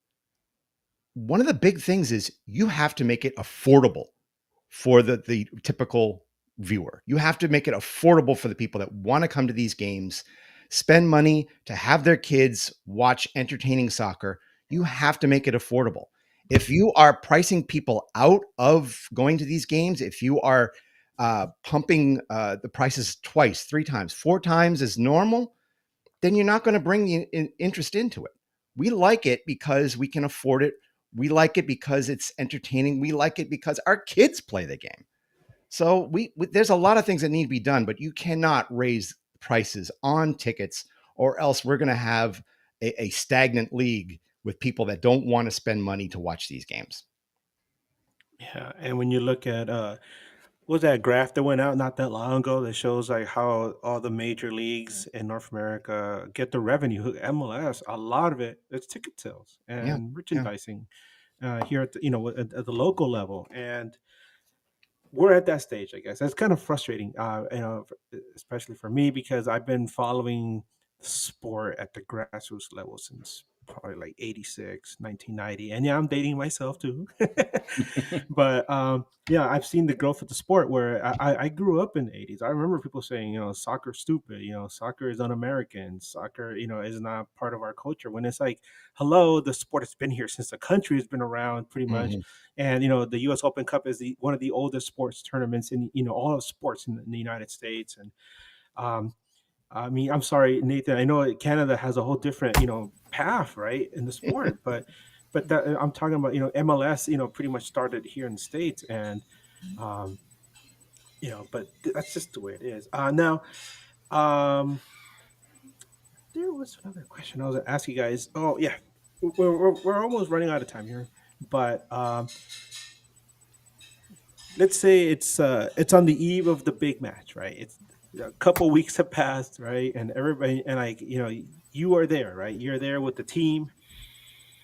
One of the big things is you have to make it affordable for the typical viewer. You have to make it affordable for the people that want to come to these games, spend money to have their kids watch entertaining soccer. You have to make it affordable. If you are pricing people out of going to these games, if you are pumping the prices twice, 3 times, 4 times as normal, then you're not going to bring the interest into it. We like it because we can afford it. We like it because it's entertaining. We like it because our kids play the game. So we there's a lot of things that need to be done, but you cannot raise prices on tickets, or else we're going to have a stagnant league with people that don't want to spend money to watch these games. Yeah, and when you look at what was that graph that went out not that long ago that shows like how all the major leagues in North America get the revenue. MLS, a lot of it, it's ticket sales Yeah, and yeah. merchandising here at at the local level, and we're at that stage. I guess that's kind of frustrating, especially for me because I've been following the sport at the grassroots level since probably like 86, 1990. And yeah, I'm dating myself too. But yeah, I've seen the growth of the sport where I grew up in the 80s. I remember people saying, soccer's stupid, soccer is un-American, soccer, is not part of our culture. When it's like, hello, the sport has been here since the country has been around pretty much. Mhm. And, the US Open Cup is one of the oldest sports tournaments in, all of sports in the United States. And um, I mean, I'm sorry, Nathan. I know Canada has a whole different, path, right, in the sport, but that I'm talking about, MLS, pretty much started here in the States, and um, but that's just the way it is. Now, um, there was another question I was gonna ask you guys. Oh yeah, we're almost running out of time here, but let's say it's on the eve of the big match, right? It's a couple weeks have passed, right? And everybody and like you are there, right? You're there with the team,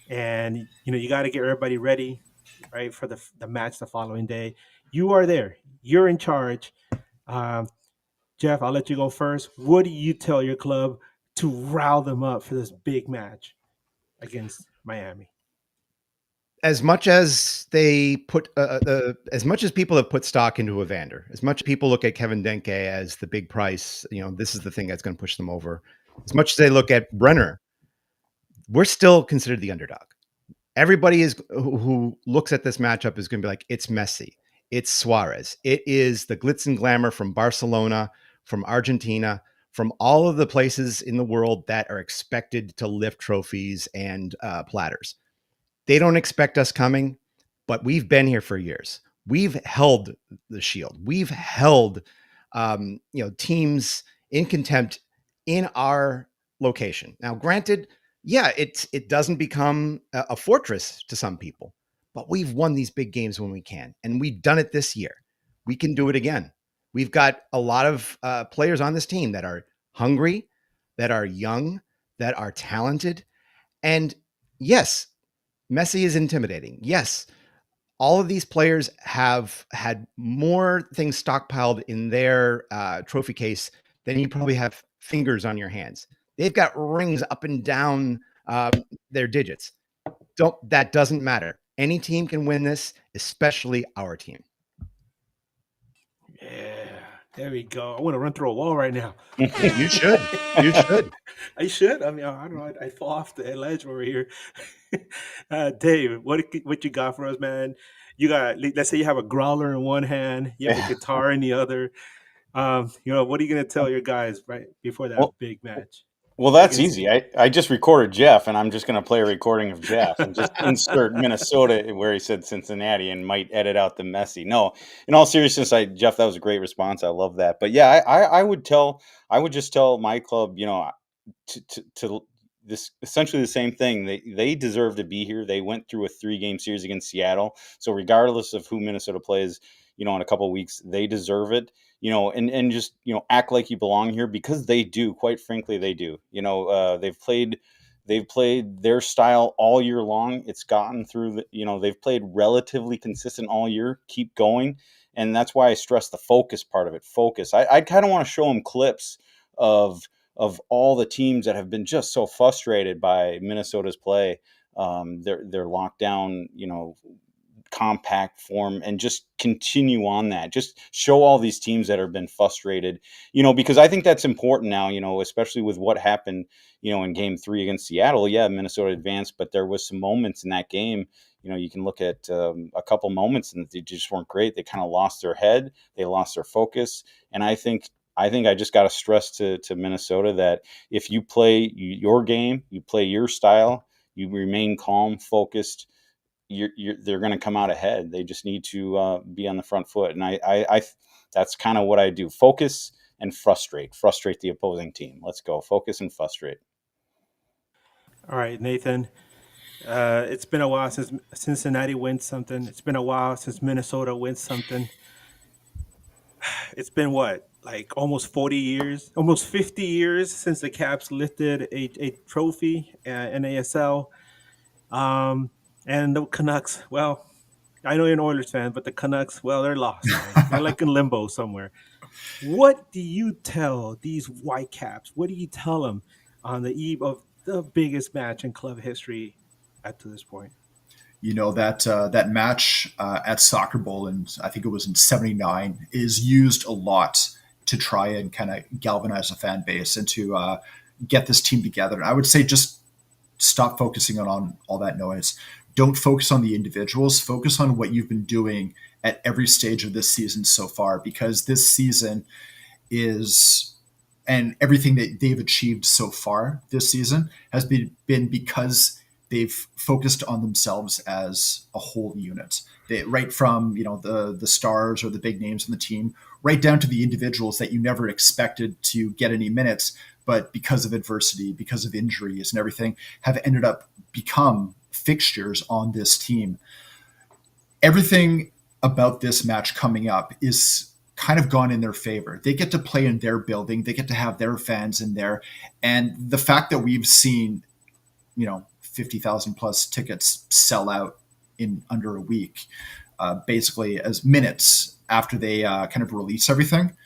and you got to get everybody ready, right, for the match the following day. You are there. You're in charge. Um, Jeff, I'll let you go first. What do you tell your club to rile them up for this big match against Miami? As much as they put, as much as people have put stock into Evander, as much as people look at Kevin Denke as the big price, this is the thing that's going to push them over. As much as they look at Brenner, we're still considered the underdog. Everybody who looks at this matchup is going to be like, it's Messi, it's Suarez, it is the glitz and glamour from Barcelona, from Argentina, from all of the places in the world that are expected to lift trophies and platters. They don't expect us coming, but we've been here for years. We've held the shield. We've held, teams in contempt in our location. Now, granted, yeah, it doesn't become a fortress to some people, but we've won these big games when we can, and we've done it this year. We can do it again. We've got a lot of players on this team that are hungry, that are young, that are talented, and yes, Messi is intimidating. Yes, all of these players have had more things stockpiled in their trophy case than you probably have fingers on your hands. They've got rings up and down their digits. That doesn't matter. Any team can win this, especially our team. Yeah, there we go. I want to run through a wall right now. You should. You should. I should. I mean, I don't know. I fall off the ledge over here. Dave, what you got for us, man? You got. Let's say you have a growler in one hand, you have a guitar in the other. What are you gonna tell your guys right before that Well, big match? well, that's Against easy. I just recorded Jeff, and I'm just going to play a recording of Jeff and just insert Minnesota where he said Cincinnati and might edit out the Messi. No, in all seriousness, Jeff, that was a great response. I love that. But yeah, I would just tell my club, to this essentially the same thing. They deserve to be here. They went through a 3-game series against Seattle, so regardless of who Minnesota plays, in a couple of weeks, they deserve it. And just act like you belong here, because they do. Quite frankly, they do. They've played their style all year long. It's gotten through they've played relatively consistent all year. Keep going, and that's why I stress the focus part of it. Focus. I kind of want to show them clips of all the teams that have been just so frustrated by Minnesota's play. Their lockdown, compact form, and just continue on that. Just show all these teams that have been frustrated, because I think that's important now, especially with what happened, in game 3 against Seattle. Yeah, Minnesota advanced, but there was some moments in that game. You can look at a couple moments and they just weren't great. They kind of lost their head. They lost their focus. And I think I just got to stress to Minnesota that if you play your game, you play your style, you remain calm, focused, they're going to come out ahead. They just need to be on the front foot. And I that's kind of what I do. Focus and frustrate the opposing team. Let's go. Focus and frustrate. All right, Nathan. It's been a while since Cincinnati wins something. It's been a while since Minnesota wins something. It's been what, like almost 40 years, almost 50 years since the Caps lifted a trophy at NASL. And the Canucks, well, I know you're an Oilers fan, but the Canucks, well, they're lost. Man. They're like in limbo somewhere. What do you tell these Whitecaps? What do you tell them on the eve of the biggest match in club history up to this point? That match at Soccer Bowl, and I think it was in '79, is used a lot to try and kind of galvanize a fan base and to get this team together. And I would say just stop focusing on all that noise. Don't focus on the individuals. Focus on what you've been doing at every stage of this season so far, because this season is, and everything that they've achieved so far this season has been because they've focused on themselves as a whole unit. Right from the stars or the big names in the team, right down to the individuals that you never expected to get any minutes, but because of adversity, because of injuries and everything, have ended up become fixtures on this team. Everything about this match coming up is kind of gone in their favor. They get to play in their building. They get to have their fans in there. And the fact that we've seen, 50,000 plus tickets sell out in under a week, basically as minutes after they kind of release everything,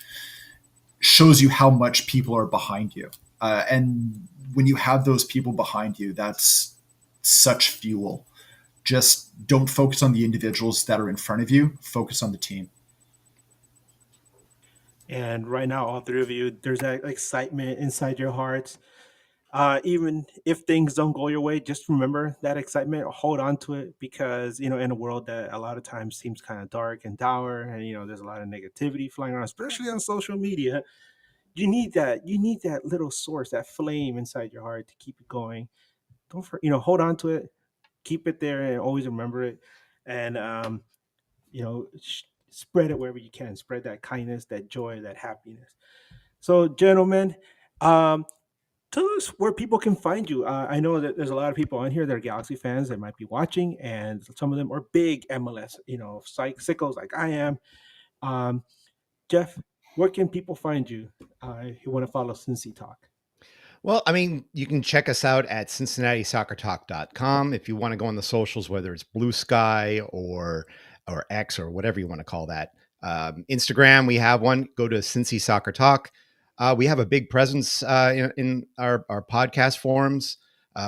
shows you how much people are behind you. And when you have those people behind you, that's such fuel. Just don't focus on the individuals that are in front of you. Focus on the team. And right now, all three of you, there's that excitement inside your hearts. Even if things don't go your way, just remember that excitement, hold on to it, because in a world that a lot of times seems kind of dark and dour, and there's a lot of negativity flying around, especially on social media. You need that little source, that flame inside your heart to keep it going. Hold on to it, keep it there, and always remember it. And spread it wherever you can. Spread that kindness, that joy, that happiness. So, gentlemen, um, tell us where people can find you. I know that there's a lot of people on here that are Galaxy fans that might be watching, and some of them are big MLS, sickos like I am. Um, Jeff, where can people find you if you want to follow Cincy Talk? Well, I mean, you can check us out at CincinnatiSoccerTalk.com. If you want to go on the socials, whether it's Blue Sky or X or whatever you want to call that. Instagram, we have one. Go to Cincy Soccer Talk. We have a big presence in our podcast forums.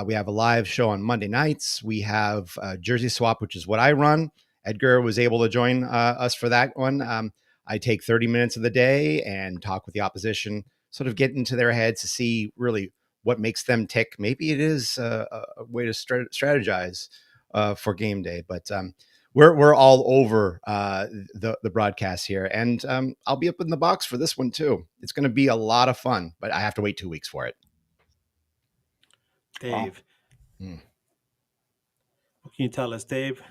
We have a live show on Monday nights. We have Jersey Swap, which is what I run. Edgar was able to join us for that one. I take 30 minutes of the day and talk with the opposition, sort of get into their heads to see really what makes them tick. Maybe it is a way to strategize for game day, but we're all over the broadcast here, and I'll be up in the box for this one too. It's going to be a lot of fun, but I have to wait 2 weeks for it. Dave, what can you tell us, Dave?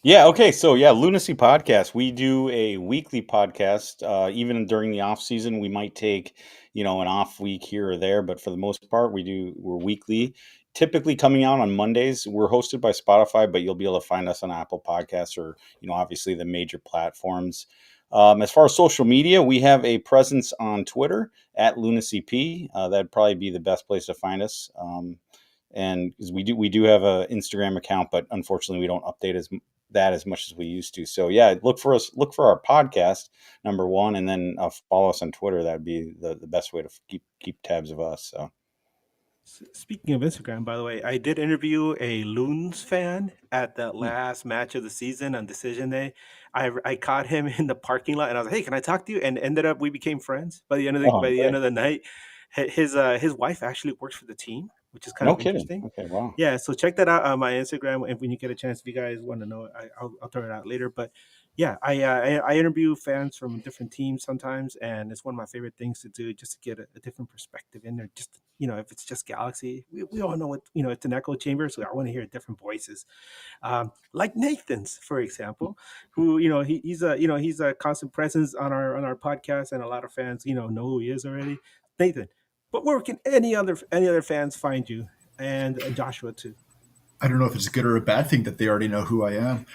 Yeah. Okay. So Lunacy Podcast. We do a weekly podcast. Even during the off season, we might take, an off week here or there, but for the most part, we're weekly. Typically coming out on Mondays. We're hosted by Spotify, but you'll be able to find us on Apple Podcasts or, obviously the major platforms. As far as social media, we have a presence on Twitter at LunacyP. That'd probably be the best place to find us. And because we do have an Instagram account, but unfortunately we don't update as much as we used to. So look for our podcast, number one, and then follow us on Twitter. That'd be the best way to keep tabs of us. So. Speaking of Instagram, by the way, I did interview a Loons fan at the last match of the season on decision day. I caught him in the parking lot, and I was like, "Hey, can I talk to you?" And ended up we became friends by the end of the night. His wife actually works for the team, which is kind of interesting. Okay, wow. Yeah, so check that out on my Instagram, and when you get a chance, if you guys want to know, I'll throw it out later. But yeah, I interview fans from different teams sometimes, and it's one of my favorite things to do, just to get a different perspective in there. Just if it's just Galaxy, we all know what it's an echo chamber, so I want to hear different voices, like Nathan's, for example, who he's a constant presence on our podcast, and a lot of fans know who he is already. Nathan, but where can any other fans find you, and Joshua too? I don't know if it's a good or a bad thing that they already know who I am.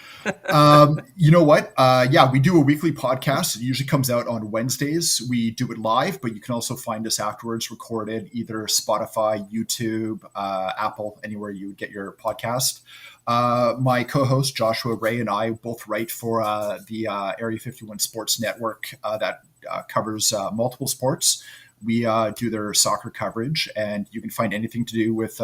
You know what? We do a weekly podcast. It usually comes out on Wednesdays. We do it live, but you can also find us afterwards recorded, either Spotify, YouTube, Apple, anywhere you would get your podcast. My co-host Joshua Ray and I both write for the Area 51 Sports Network that covers multiple sports. We do their soccer coverage, and you can find anything to do with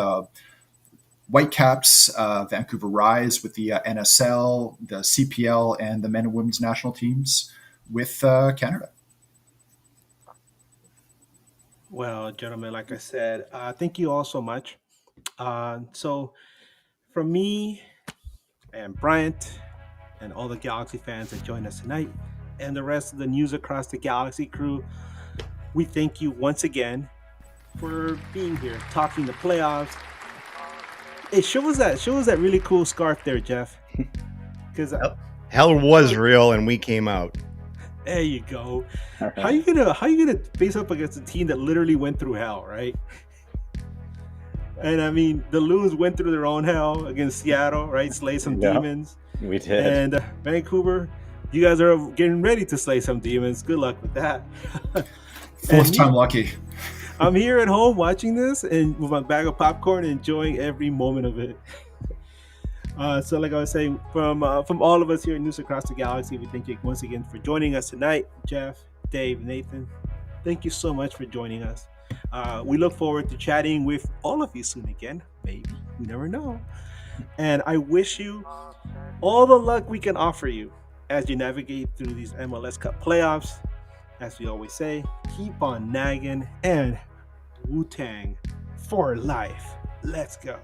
Whitecaps, Vancouver Rise with the NSL, the CPL, and the men and women's national teams with Canada. Well, gentlemen, like I said, thank you all so much. So, from me and Bryant and all the Galaxy fans that joined us tonight, and the rest of the News Across the Galaxy crew, we thank you once again for being here, talking the playoffs. Hey, show us that really cool scarf there, Jeff. Because Hell was real, and we came out. there you go. All right. How you gonna face up against a team that literally went through hell, right? And I mean, the Loons went through their own hell against Seattle, right? Slay some Yep. demons. We did. And Vancouver, you guys are getting ready to slay some demons. Good luck with that. Fourth time lucky. I'm here at home watching this and with my bag of popcorn, enjoying every moment of it. So like I was saying, from all of us here at News Across the Galaxy, we thank you once again for joining us tonight. Jeff, Dave, Nathan, thank you so much for joining us. We look forward to chatting with all of you soon again. Maybe. You never know. And I wish you all the luck we can offer you as you navigate through these MLS Cup playoffs. As we always say, keep on nagging and Wu-Tang for life. Let's go.